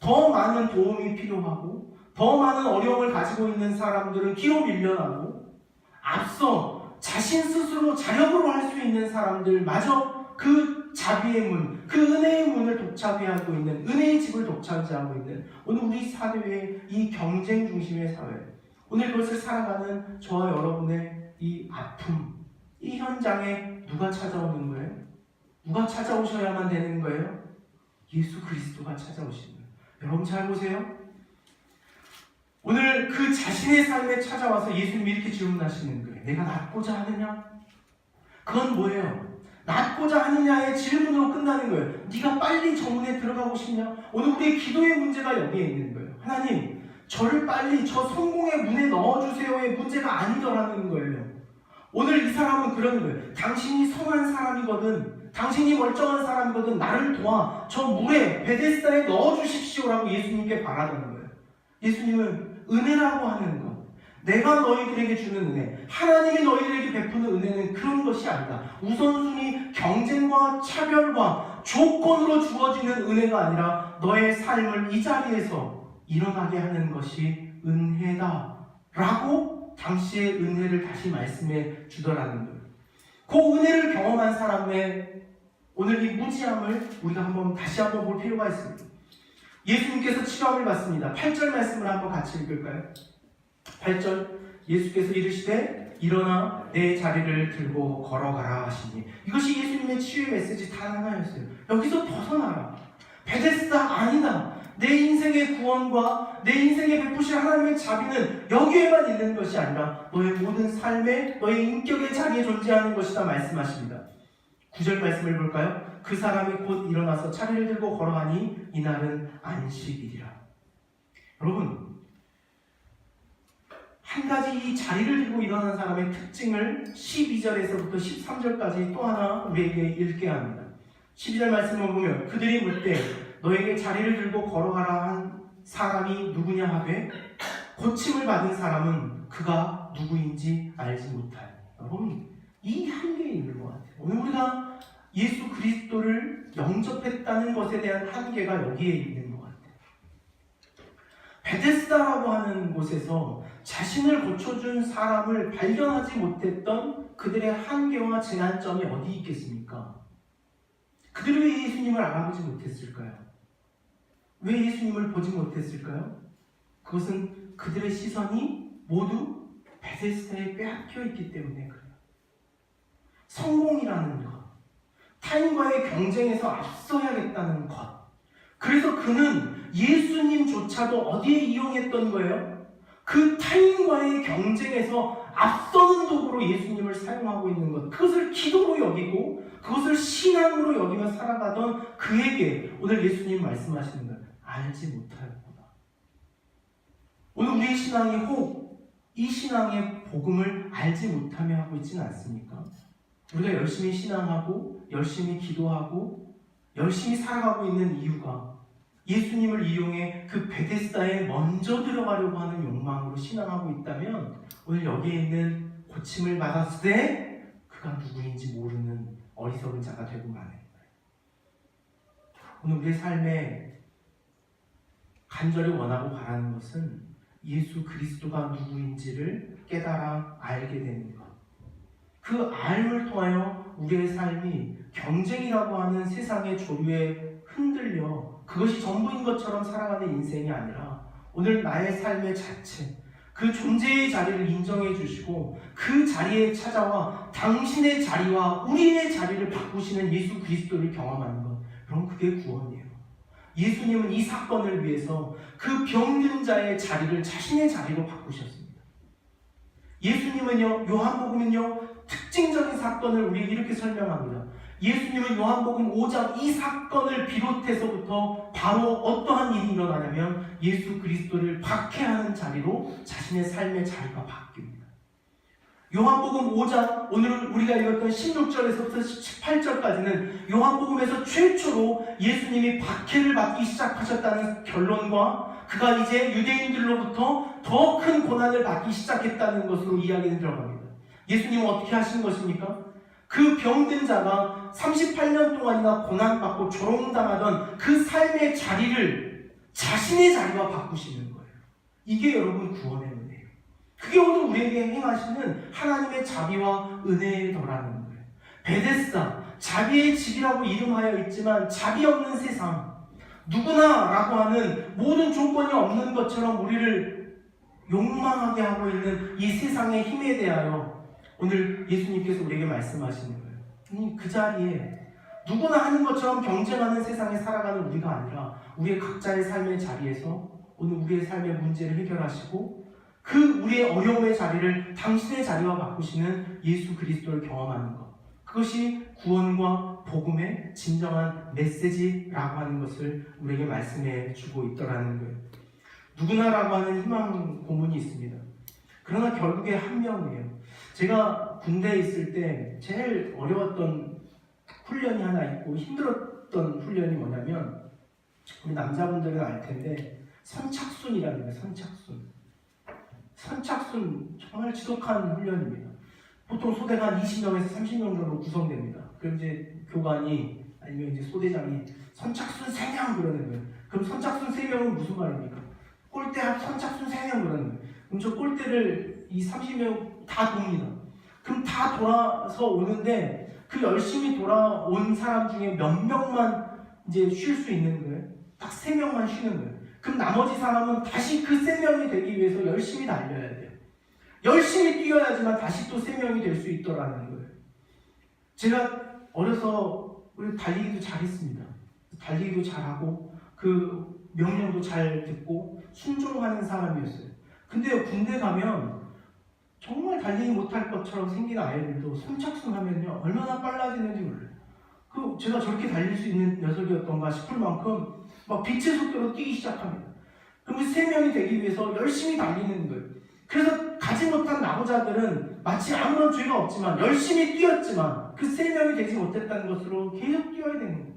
더 많은 도움이 필요하고 더 많은 어려움을 가지고 있는 사람들은 뒤로 밀려나고, 앞서 자신 스스로 자력으로 할 수 있는 사람들마저 그 자비의 문, 그 은혜의 문을 독차지하고 있는, 은혜의 집을 독차지하고 있는 오늘 우리 사회의 이 경쟁 중심의 사회, 오늘 그것을 살아가는 저와 여러분의 이 아픔, 이 현장에 누가 찾아오는 거예요? 누가 찾아오셔야만 되는 거예요? 예수 그리스도가 찾아오시는 거예요. 여러분 잘 보세요. 오늘 그 자신의 삶에 찾아와서 예수님이 이렇게 질문하시는 거예요. 내가 낫고자 하느냐? 그건 뭐예요? 낫고자 하느냐의 질문으로 끝나는 거예요. 네가 빨리 정문에 들어가고 싶냐? 오늘 우리의 기도의 문제가 여기에 있는 거예요. 하나님, 저를 빨리 저 성공의 문에 넣어주세요의 문제가 아니더라는 거예요. 오늘 이 사람은 그러는 거예요. 당신이 성한 사람이거든, 당신이 멀쩡한 사람이거든, 나를 도와 저 물에, 베데스다에 넣어주십시오라고 예수님께 바라는 거예요. 예수님은 은혜라고 하는 것, 내가 너희들에게 주는 은혜, 하나님이 너희들에게 베푸는 은혜는 그런 것이 아니다. 우선순위 경쟁과 차별과 조건으로 주어지는 은혜가 아니라 너의 삶을 이 자리에서 일어나게 하는 것이 은혜다 라고 당시의 은혜를 다시 말씀해 주더라는 거예요. 그 은혜를 경험한 사람의 오늘 이 무지함을 우리가 다시 한번 볼 필요가 있습니다. 예수님께서 치료함을 받습니다. 8절 말씀을 한번 같이 읽을까요? 8절, 예수께서 이르시되 일어나 내 자리를 들고 걸어가라 하시니, 이것이 예수님의 치유의 메시지 단 하나였어요. 여기서 벗어나라. 베데스다 아니다. 내 인생의 구원과 내 인생에 베푸실 하나님의 자비는 여기에만 있는 것이 아니라 너의 모든 삶에, 너의 인격의 자리에 존재하는 것이다 말씀하십니다. 9절 말씀을 볼까요? 그 사람이 곧 일어나서 자리를 들고 걸어가니 이날은 안식일이라. 여러분, 한 가지 이 자리를 들고 일어난 사람의 특징을 12절에서부터 13절까지 또 하나 우리에게 읽게 합니다. 12절 말씀을 보면 그들이 묻되 너에게 자리를 들고 걸어가라 한 사람이 누구냐 하되 고침을 받은 사람은 그가 누구인지 알지 못하니. 여러분, 이 한계에 있는 것 같아요. 오늘 우리가 예수 그리스도를 영접했다는 것에 대한 한계가 여기에 있는 것 같아요. 베데스다라고 하는 곳에서 자신을 고쳐준 사람을 발견하지 못했던 그들의 한계와 재난점이 어디 있겠습니까? 그들이 왜 예수님을 알아보지 못했을까요? 왜 예수님을 보지 못했을까요? 그것은 그들의 시선이 모두 베데스다에 빼앗겨 있기 때문에 그래요. 성공이라는 것, 타인과의 경쟁에서 앞서야겠다는 것, 그래서 그는 예수님조차도 어디에 이용했던 거예요? 그 타인과의 경쟁에서 앞서는 도구로 예수님을 사용하고 있는 것, 그것을 기도로 여기고 그것을 신앙으로 여기며 살아가던 그에게 오늘 예수님 말씀하시는 거예요. 알지 못하였구나. 오늘 우리의 신앙이 혹 이 신앙의 복음을 알지 못하며 하고 있지는 않습니까? 우리가 열심히 신앙하고 열심히 기도하고 열심히 살아가고 있는 이유가 예수님을 이용해 그 베데스다에 먼저 들어가려고 하는 욕망으로 신앙하고 있다면 오늘 여기에 있는 고침을 받았을 때 그가 누구인지 모르는 어리석은 자가 되고 마는 거예요. 오늘 우리의 삶에 간절히 원하고 바라는 것은 예수 그리스도가 누구인지를 깨달아 알게 되는 것. 그 알을 통하여 우리의 삶이 경쟁이라고 하는 세상의 조류에 흔들려 그것이 전부인 것처럼 살아가는 인생이 아니라 오늘 나의 삶의 자체, 그 존재의 자리를 인정해 주시고 그 자리에 찾아와 당신의 자리와 우리의 자리를 바꾸시는 예수 그리스도를 경험하는 것, 그럼 그게 구원이에요. 예수님은 이 사건을 위해서 그 병든 자의 자리를 자신의 자리로 바꾸셨습니다. 예수님은요, 요한복음은요, 특징적인 사건을 우리에게 이렇게 설명합니다. 예수님은 요한복음 5장 이 사건을 비롯해서부터 바로 어떠한 일이 일어나냐면 예수 그리스도를 박해하는 자리로 자신의 삶의 자리가 바뀝니다. 요한복음 5장, 오늘 우리가 읽었던 16절에서부터 18절까지는 요한복음에서 최초로 예수님이 박해를 받기 시작하셨다는 결론과 그가 이제 유대인들로부터 더 큰 고난을 받기 시작했다는 것으로 이야기는 들어갑니다. 예수님은 어떻게 하신 것입니까? 그 병든 자가 38년 동안이나 고난받고 조롱당하던 그 삶의 자리를 자신의 자리와 바꾸시는 거예요. 이게 여러분 구원의 은혜예요. 그게 오늘 우리에게 행하시는 하나님의 자비와 은혜더라는 거예요. 베데스다, 자비의 집이라고 이름하여 있지만 자비 없는 세상, 누구나라고 하는 모든 조건이 없는 것처럼 우리를 욕망하게 하고 있는 이 세상의 힘에 대하여 오늘 예수님께서 우리에게 말씀하시는 거예요. 그 자리에 누구나 하는 것처럼 경쟁하는 세상에 살아가는 우리가 아니라 우리의 각자의 삶의 자리에서 오늘 우리의 삶의 문제를 해결하시고 그 우리의 어려움의 자리를 당신의 자리와 바꾸시는 예수 그리스도를 경험하는 것, 그것이 구원과 복음의 진정한 메시지라고 하는 것을 우리에게 말씀해 주고 있더라는 거예요. 누구나라고 하는 희망 고문이 있습니다. 그러나 결국에 한 명이에요. 제가 군대에 있을 때 제일 어려웠던 훈련이 하나 있고 힘들었던 훈련이 뭐냐면, 우리 남자분들은 알 텐데 선착순이라는 거예요. 선착순 정말 지독한 훈련입니다. 보통 소대가 한 20명에서 30명 정도 구성됩니다. 그럼 이제 교관이 아니면 이제 소대장이 선착순 3명 그러는 거예요. 그럼 선착순 3명은 무슨 말입니까? 꼴대 앞 선착순 3명 그러는 거예요. 그럼 저 꼴대를 이 30명 다 돕니다. 그럼 다 돌아서 오는데 그 열심히 돌아온 사람 중에 몇 명만 이제 쉴 수 있는 거예요. 딱 3명만 쉬는 거예요. 그럼 나머지 사람은 다시 그 3명이 되기 위해서 열심히 달려야 돼요. 열심히 뛰어야지만 다시 또 3명이 될 수 있더라는 거예요. 제가 어려서 달리기도 잘했습니다. 달리기도 잘하고 그 명령도 잘 듣고 순종하는 사람이었어요. 근데 군대 가면 정말 달리기 못할 것처럼 생긴 아이들도 선착순 하면요 얼마나 빨라지는지 몰라요. 제가 저렇게 달릴 수 있는 녀석이었던가 싶을 만큼 막 빛의 속도로 뛰기 시작합니다. 그럼 3명이 되기 위해서 열심히 달리는 거예요. 그래서 가지 못한 나고자들은 마치 아무런 죄가 없지만 열심히 뛰었지만 그 3명이 되지 못했다는 것으로 계속 뛰어야 되는 거예요.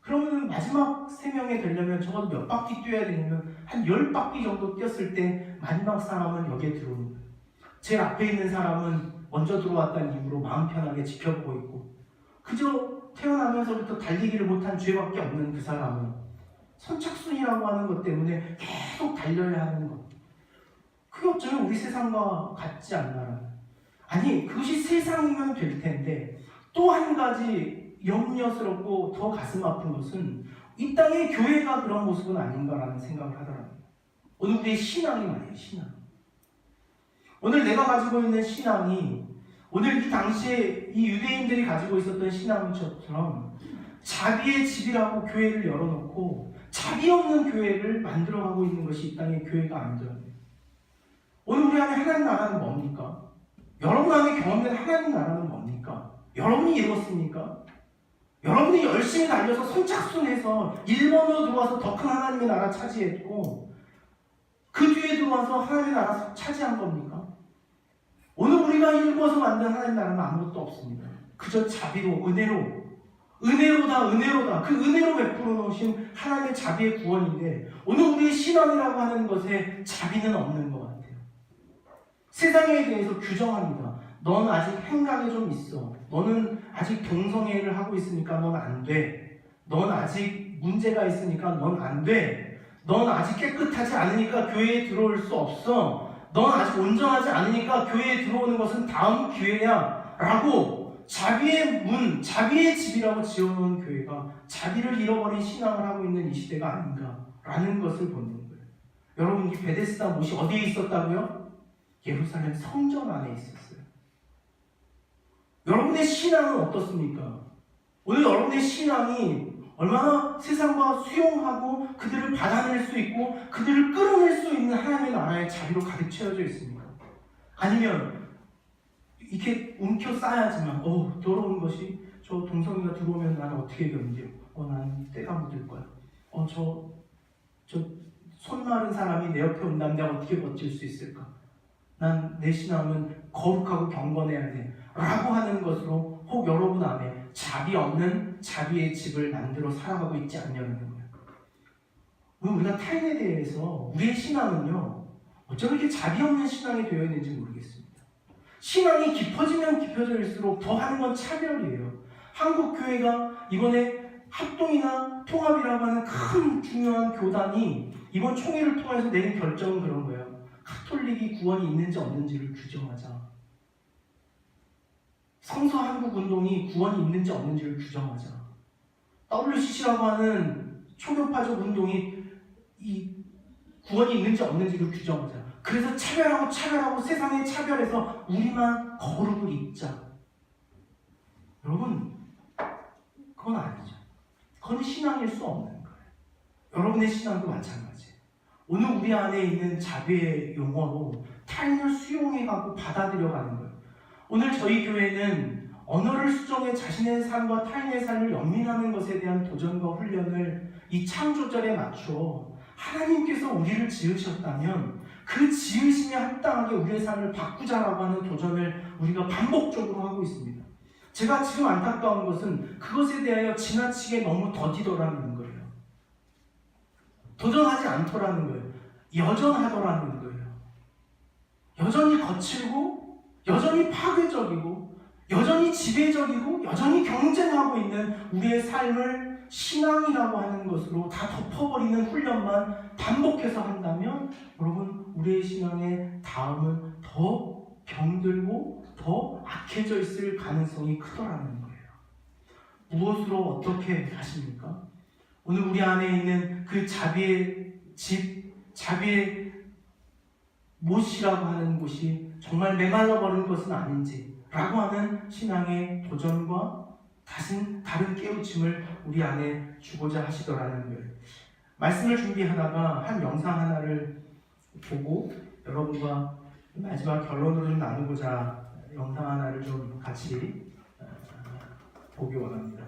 그러면 마지막 3명이 되려면 적어도 몇 바퀴 뛰어야 되냐면 한 10바퀴 정도 뛰었을 때 마지막 사람은 여기에 들어오는 거예요. 제일 앞에 있는 사람은 먼저 들어왔다는 이유로 마음 편하게 지켜보고 있고, 그저 태어나면서부터 달리기를 못한 죄밖에 없는 그 사람은 선착순이라고 하는 것 때문에 계속 달려야 하는 것. 그게 어쩌면 우리 세상과 같지 않나. 아니, 그것이 세상이면 될 텐데 또 한 가지 염려스럽고 더 가슴 아픈 것은 이 땅의 교회가 그런 모습은 아닌가라는 생각을 하더라고요. 오늘 우리의 신앙이 말이에요. 신앙. 오늘 내가 가지고 있는 신앙이 오늘 이 당시에 이 유대인들이 가지고 있었던 신앙처럼 자비의 집이라고 교회를 열어놓고 자비 없는 교회를 만들어가고 있는 것이 이 땅의 교회가 아니더라고요. 오늘 우리 안에 하나님 나라는 뭡니까? 여러분 안에 경험된 하나님 나라는 뭡니까? 여러분이 이뤘습니까? 여러분이 열심히 달려서 선착순해서 일본으로 들어와서 더 큰 하나님의 나라 차지했고 그 뒤에 들어와서 하나님의 나라 차지한 겁니까? 오늘 우리가 일궈서 만든 하나님 나라는 아무것도 없습니다. 그저 자비로, 은혜로다. 그 은혜로 베풀어 놓으신 하나님의 자비의 구원인데 오늘 우리의 신앙이라고 하는 것에 자비는 없는 것 같아요. 세상에 대해서 규정합니다. 넌 아직 행각에 좀 있어. 너는 아직 동성애를 하고 있으니까 넌 안 돼. 넌 아직 문제가 있으니까 넌 안 돼. 넌 아직 깨끗하지 않으니까 교회에 들어올 수 없어. 넌 아직 온전하지 않으니까 교회에 들어오는 것은 다음 기회야 라고 자비의 문, 자비의 집이라고 지어놓은 교회가 자비를 잃어버린 신앙을 하고 있는 이 시대가 아닌가라는 것을 보는 거예요. 여러분, 이 베데스다 못이 어디에 있었다고요? 예루살렘 성전 안에 있었어요. 여러분의 신앙은 어떻습니까? 오늘 여러분의 신앙이 얼마나 세상과 수용하고 그들을 받아낼 수 있고 그들을 끌어낼 수 있는 하나님의 나라의 자비로 가득 채워져 있습니까? 아니면 이렇게 움켜 싸야지만 더러운 것이 저 동성이가 들어오면 나는 어떻게 견뎌? 난 때가 묻을 거야. 저 손 마른 사람이 내 옆에 온다면 내가 어떻게 버틸 수 있을까? 난 내 신앙은 거룩하고 경건해야 돼 라고 하는 것으로 혹 여러분 안에 자비 없는 자비의 집을 만들어 살아가고 있지 않냐는 거예요. 우리가 타인에 대해서 우리의 신앙은요, 어쩜 이렇게 자비 없는 신앙이 되어 있는지 모르겠습니다. 신앙이 깊어지면 깊어질수록 더 하는 건 차별이에요. 한국교회가 이번에 합동이나 통합이라고 하는 큰 중요한 교단이 이번 총회를 통해서 내린 결정은 그런 거예요. 카톨릭이 구원이 있는지 없는지를 규정하자. 성서 한국 운동이 구원이 있는지 없는지를 규정하자. WCC라고 하는 초교파적 운동이 이 구원이 있는지 없는지를 규정하자. 그래서 차별하고 세상의 차별에서 우리만 거룩을 입자. 여러분, 그건 아니죠. 그건 신앙일 수 없는 거예요. 여러분의 신앙도 마찬가지예요. 오늘 우리 안에 있는 자비의 용어로 타인을 수용해가고 받아들여가는 거예요. 오늘 저희 교회는 언어를 수정해 자신의 삶과 타인의 삶을 연민하는 것에 대한 도전과 훈련을 이 창조절에 맞춰 하나님께서 우리를 지으셨다면 그 지으심에 합당하게 우리의 삶을 바꾸자라고 하는 도전을 우리가 반복적으로 하고 있습니다. 제가 지금 안타까운 것은 그것에 대하여 지나치게 너무 더디더라는 거예요. 도전하지 않더라는 거예요. 여전하더라는 거예요. 여전히 거칠고 여전히 파괴적이고 여전히 지배적이고 여전히 경쟁하고 있는 우리의 삶을 신앙이라고 하는 것으로 다 덮어버리는 훈련만 반복해서 한다면 여러분, 우리의 신앙의 다음은 더 병들고 더 악해져 있을 가능성이 크더라는 거예요. 무엇으로 어떻게 하십니까? 오늘 우리 안에 있는 그 자비의 집, 자비의 못이라고 하는 곳이 정말 메말라버린 것은 아닌지 라고 하는 신앙의 도전과 다른 깨우침을 우리 안에 주고자 하시더라는 거예요. 말씀을 준비하다가 한 영상 하나를 보고 여러분과 마지막 결론으로 좀 나누고자 영상 하나를 좀 같이 보기 원합니다.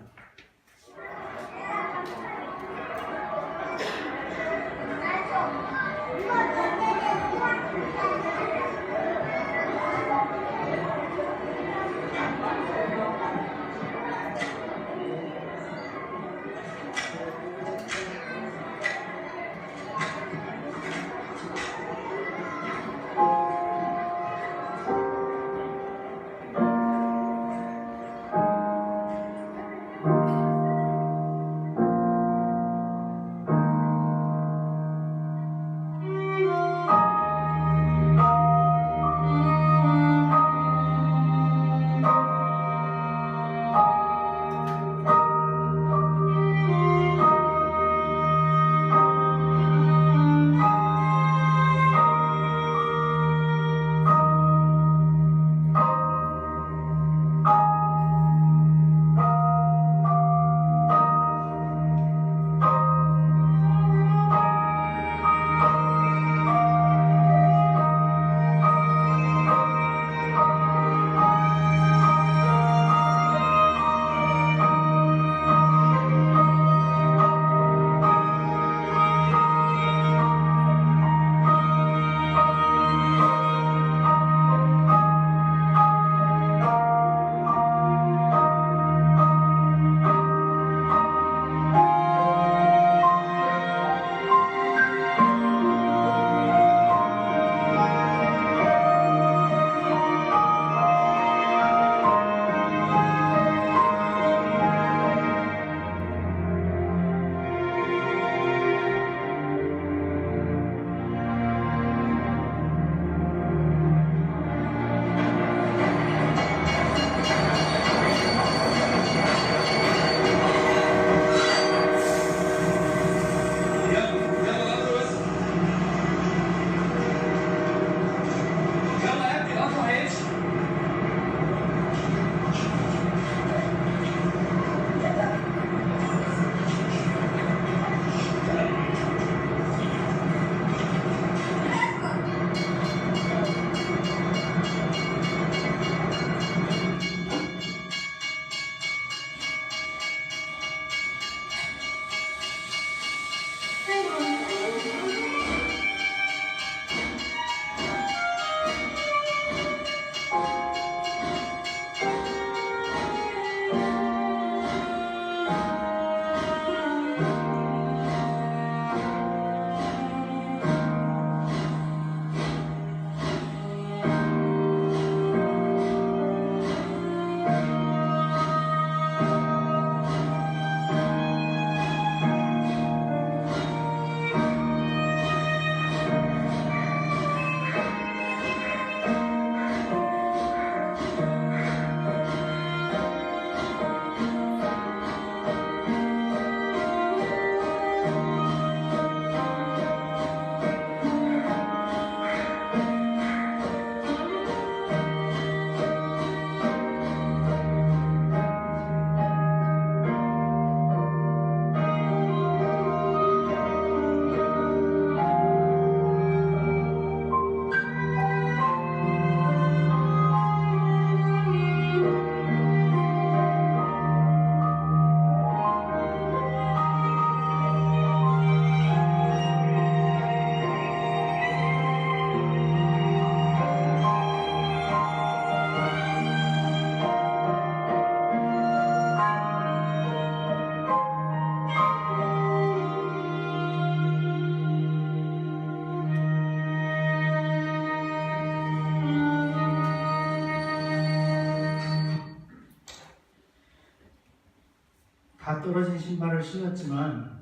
다 떨어진 신발을 신었지만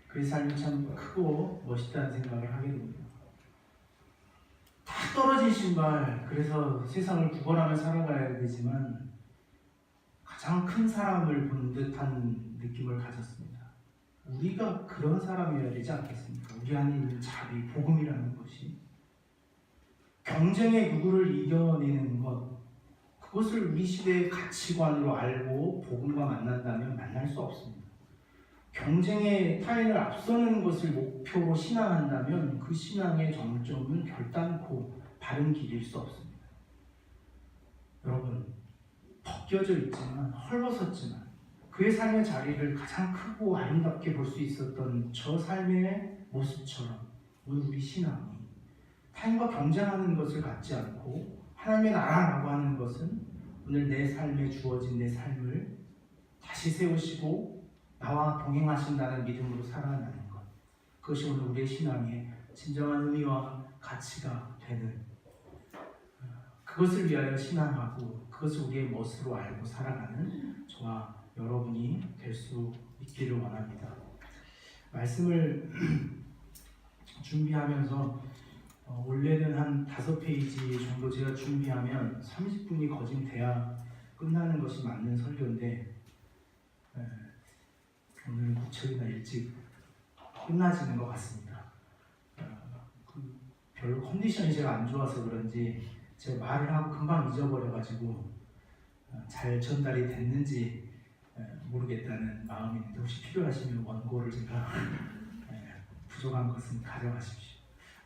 그의 삶이 참 크고 멋있다는 생각을 하게 됩니다. 다 떨어진 신발, 그래서 세상을 구걸하며 살아가야 되지만 가장 큰 사람을 본 듯한 느낌을 가졌습니다. 우리가 그런 사람이어야 되지 않겠습니까? 우리 안에 있는 자비, 복음이라는 것이 경쟁의 누구를 이겨내는 것, 그것을 우리 시대의 가치관으로 알고 복음과 만난다면 만날 수 없습니다. 경쟁에 타인을 앞서는 것을 목표로 신앙한다면 그 신앙의 정점은 결단코 바른 길일 수 없습니다. 여러분, 벗겨져 있지만, 헐벗었지만 그의 삶의 자리를 가장 크고 아름답게 볼 수 있었던 저 삶의 모습처럼 오늘 우리 신앙이 타인과 경쟁하는 것을 갖지 않고 하나님의 나라라고 하는 것은 오늘 내 삶에 주어진 내 삶을 다시 세우시고 나와 동행하신다는 믿음으로 살아가는 것, 그것이 오늘 우리의 신앙의 진정한 의미와 가치가 되는, 그것을 위하여 신앙하고 그것을 우리의 멋으로 알고 살아가는 저와 여러분이 될 수 있기를 원합니다. 말씀을 준비하면서 원래는 한 5페이지 정도 제가 준비하면 30분이 거진 돼야 끝나는 것이 맞는 설교인데 오늘 무척이나 일찍 끝나지는 것 같습니다. 별로 컨디션이 제가 안 좋아서 그런지 제가 말을 하고 금방 잊어버려가지고 잘 전달이 됐는지 모르겠다는 마음이 있는데, 혹시 필요하시면 원고를 제가 부족한 것은 가져가십시오.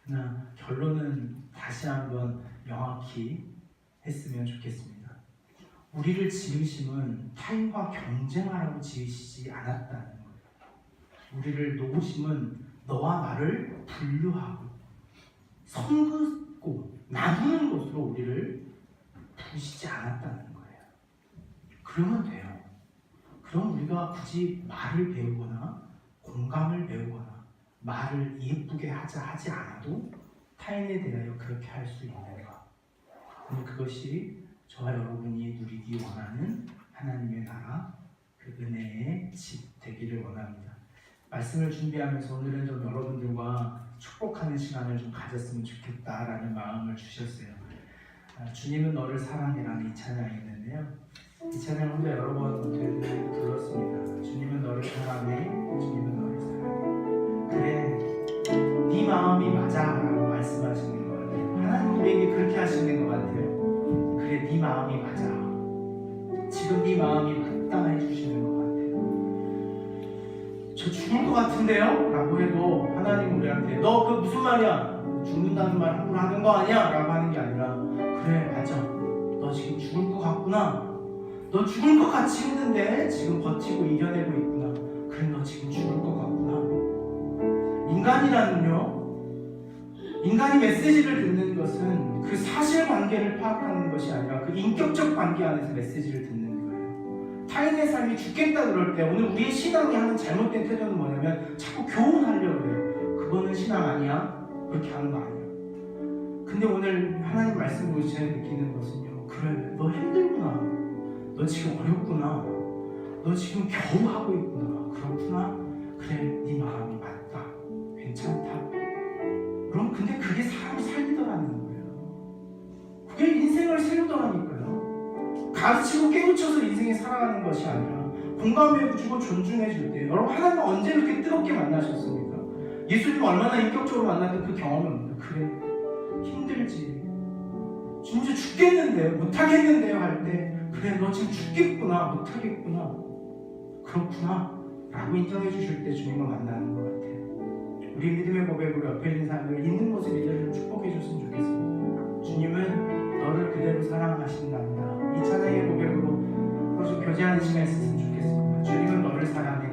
그러나 결론은 다시 한번 명확히 했으면 좋겠습니다. 우리를 지으심은 타인과 경쟁하라고 지으시지 않았다는 거예요. 우리를 놓으심은 너와 나를 분류하고 선긋고 나누는 것으로 우리를 부르시지 않았다는 거예요. 그러면 돼요. 그럼 우리가 굳이 말을 배우거나 공감을 배우거나 말을 예쁘게 하지 않아도 타인에 대하여 그렇게 할 수 있는가? 오늘 그것이 저와 여러분이 누리기 원하는 하나님의 나라, 그 은혜의 집 되기를 원합니다. 말씀을 준비하면서 오늘은 좀 여러분들과 축복하는 시간을 좀 가졌으면 좋겠다라는 마음을 주셨어요. 주님은 너를 사랑해라는 이 찬양이 있는데요. 이 찬양 혼자 여러 번 들었습니다. 주님은 너를 사랑해, 주님은 너를 사랑해. 그래, 네 마음이 맞아라고 말씀하시는 것 같아요. 하나님 우리에게 그렇게 하시는 것 같아요. 그래, 네 마음이 맞아. 지금 네 마음이 맞다 해주시는 것 같아요. 저 죽을 것 같은데요? 라고 해도 하나님 우리한테 너 그 무슨 말이야? 죽는다는 말 함부로 하는 거 아니야? 라고 하는 게 아니라 그래, 맞아. 너 지금 죽을 것 같구나. 너 죽을 것 같이 힘든데 지금 버티고 이겨내고 있구나. 그래, 너 지금 죽을 것 같구나. 인간이라는요, 인간이 메시지를 듣는 것은 그 사실관계를 파악하는 것이 아니라 그 인격적 관계 안에서 메시지를 듣는 거예요. 타인의 삶이 죽겠다 그럴 때 오늘 우리의 신앙이 하는 잘못된 태도는 뭐냐면 자꾸 교훈하려고 해요. 그거는 신앙 아니야? 그렇게 하는 거 아니야. 근데 오늘 하나님 말씀 보고 제가 느끼는 것은요, 그래, 너 힘들구나. 너 지금 어렵구나. 너 지금 겨우 하고 있구나. 그렇구나. 그래, 네 마음이 맞다. 괜찮다. 그럼 근데 그게 사람을 살리더라는 거예요. 그게 인생을 세우더라니까요. 가르치고 깨우쳐서 인생이 살아가는 것이 아니라 공감해주고 존중해줄 때, 여러분 하나님 언제 그렇게 뜨겁게 만나셨습니까? 예수님 얼마나 인격적으로 만났던 그 경험이 없는데, 그래, 힘들지. 진짜 죽겠는데요, 못하겠는데요 할 때, 그래, 너 지금 죽겠구나, 못하겠구나, 그렇구나 라고 인정해 주실 때 주님을 만나는 것 같아요. 우리 믿음의 고백으로 옆에 있는 사람을 있는 모습 이대로 축복해 줬으면 좋겠습니다. 주님은 너를 그대로 사랑하신답니다. 이 찬양의 고백으로 좀 교제하는 시간이 있었으면 좋겠습니다. 주님은 너를 사랑해.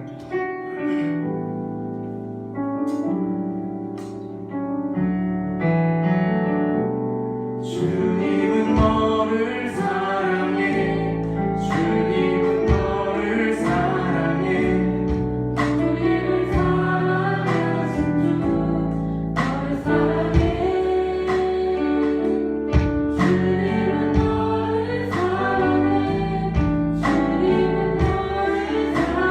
주님은 너를 사랑해. 주님은 너를 사랑해. 우리를 사랑하신 주 너를 사랑해. 주님은 너를 사랑해. 주님은 너를 사랑해.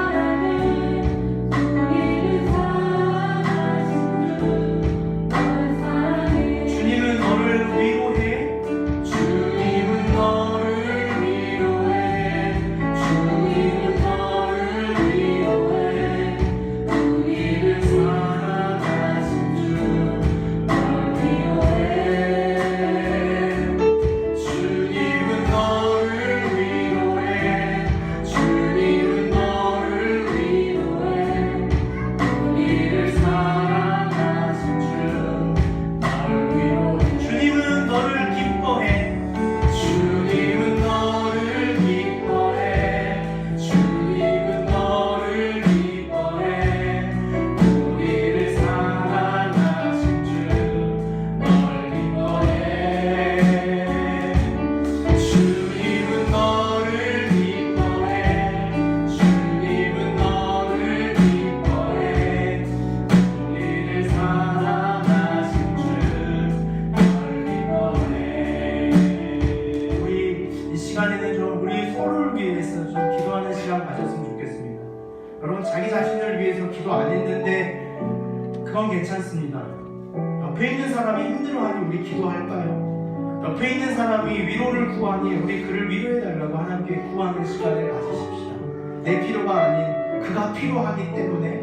옆에 있는 사람이 힘들어하니 우리 기도할까요? 옆에 있는 사람이 위로를 구하니 우리 그를 위로해달라고 하나님께 구하는 시간을 가지십시다. 내 필요가 아닌 그가 필요하기 때문에,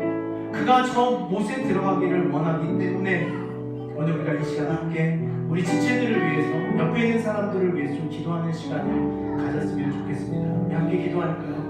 그가 저 못에 들어가기를 원하기 때문에 오늘 우리가 이 시간 함께 우리 지체들을 위해서, 옆에 있는 사람들을 위해서 좀 기도하는 시간을 가졌으면 좋겠습니다. 우리 함께 기도할까요?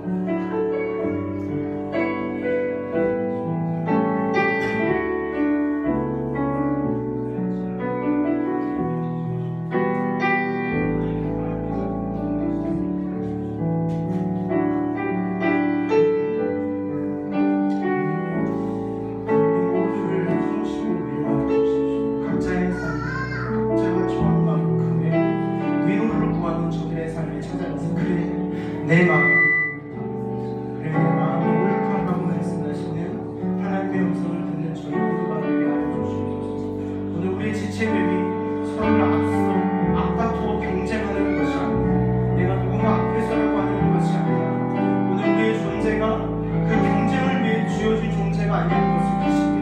내 마음이 옳다고 말씀하시는 하나님의 음성을 듣는 저희 모두가 되게 하여 주시옵소서. 오늘 우리의 지체들이 서로를 앞다투어 경쟁하는 것이 아니라, 내가 누군가 앞에 서라고 하는 것이 아니라, 오늘 우리의 존재가 그 경쟁을 위해 주어진 존재가 아니라는 것을 다시게,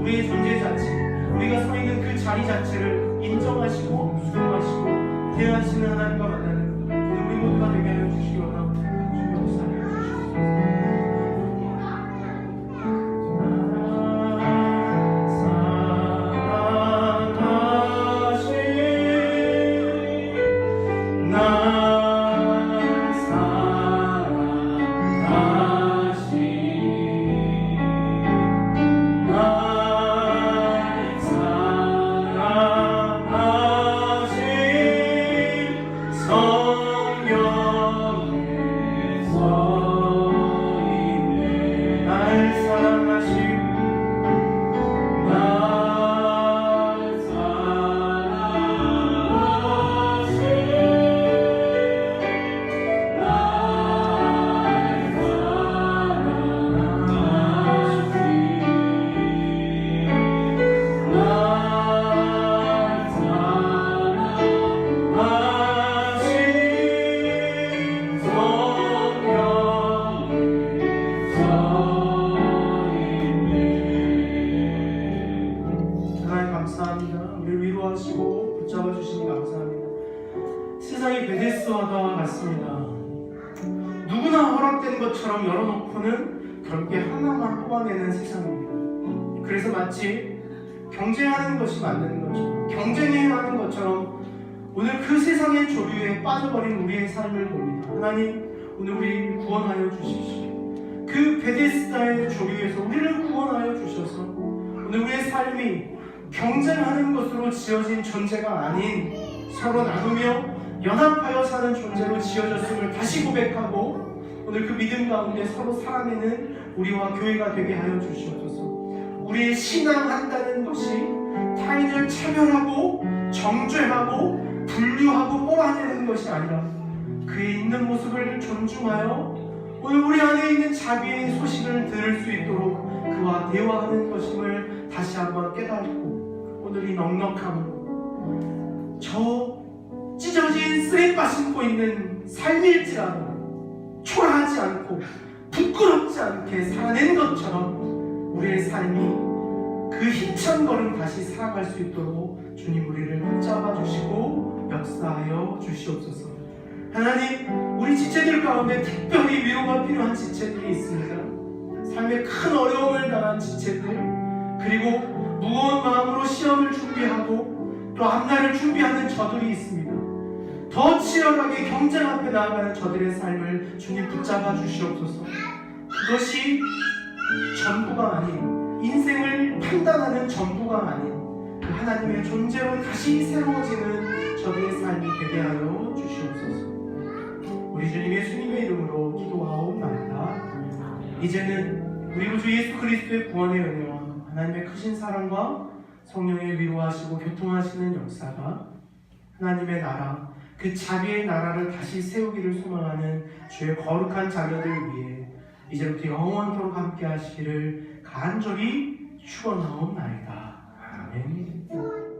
우리의 존재 자체, 우리가 서 있는 그 자리 자체를 인정하시고 수용하시고 대하시는 하나님과 만나는 오늘 우리 모두가 되게 하여 주시기 원합니다. 주님 역사하여 주시옵소서. 감사합니다. 우리를 위로하시고 붙잡아 주시니 감사합니다. 세상이 베데스다와 같습니다. 누구나 허락된 것처럼 열어놓고는 결국에 하나만 뽑아내는 세상입니다. 그래서 마치 경쟁하는 것이 맞는 것처럼, 경쟁해야 하는 것처럼 오늘 그 세상의 조류에 빠져버린 우리의 삶을 봅니다. 하나님, 오늘 우리 구원하여 주십시오. 그 베데스다의 조류에서 우리를 구원하여 주셔서 오늘 우리의 삶이 경쟁하는 것으로 지어진 존재가 아닌 서로 나누며 연합하여 사는 존재로 지어졌음을 다시 고백하고 오늘 그 믿음 가운데 서로 살아내는 우리와 교회가 되게 하여 주시옵소서. 우리의 신앙한다는 것이 타인을 차별하고 정죄하고 분류하고 뽑아내는 것이 아니라 그의 있는 모습을 존중하여 오늘 우리 안에 있는 자비의 소식을 들을 수 있도록 그와 대화하는 것임을 다시 한번 깨닫고 오늘 이 넉넉함으로 저 찢어진 쓰레빠 신고 있는 삶일지라도 초라하지 않고 부끄럽지 않게 살아낸 것처럼 우리의 삶이 그 힘찬 걸음 다시 살아갈 수 있도록 주님 우리를 붙잡아 주시고 역사하여 주시옵소서. 하나님, 우리 지체들 가운데 특별히 위로가 필요한 지체들이 있습니다. 삶에 큰 어려움을 당한 지체들, 그리고 무거운 마음으로 시험을 준비하고 또 앞날을 준비하는 저들이 있습니다. 더 치열하게 경쟁 앞에 나아가는 저들의 삶을 주님 붙잡아 주시옵소서. 그것이 전부가 아닌, 인생을 판단하는 전부가 아닌 그 하나님의 존재로 다시 새로워지는 저들의 삶이 되게 하여 주시옵소서. 우리 주님 예수님의 이름으로 기도하옵나이다. 이제는 우리 구주 예수 그리스도의 구원의 은혜와 하나님의 크신 사랑과 성령의 위로하시고 교통하시는 역사가 하나님의 나라, 그 자비의 나라를 다시 세우기를 소망하는 주의 거룩한 자녀들 위해 이제부터 영원토록 함께 하시기를 간절히 축원하옵나이다. 아멘.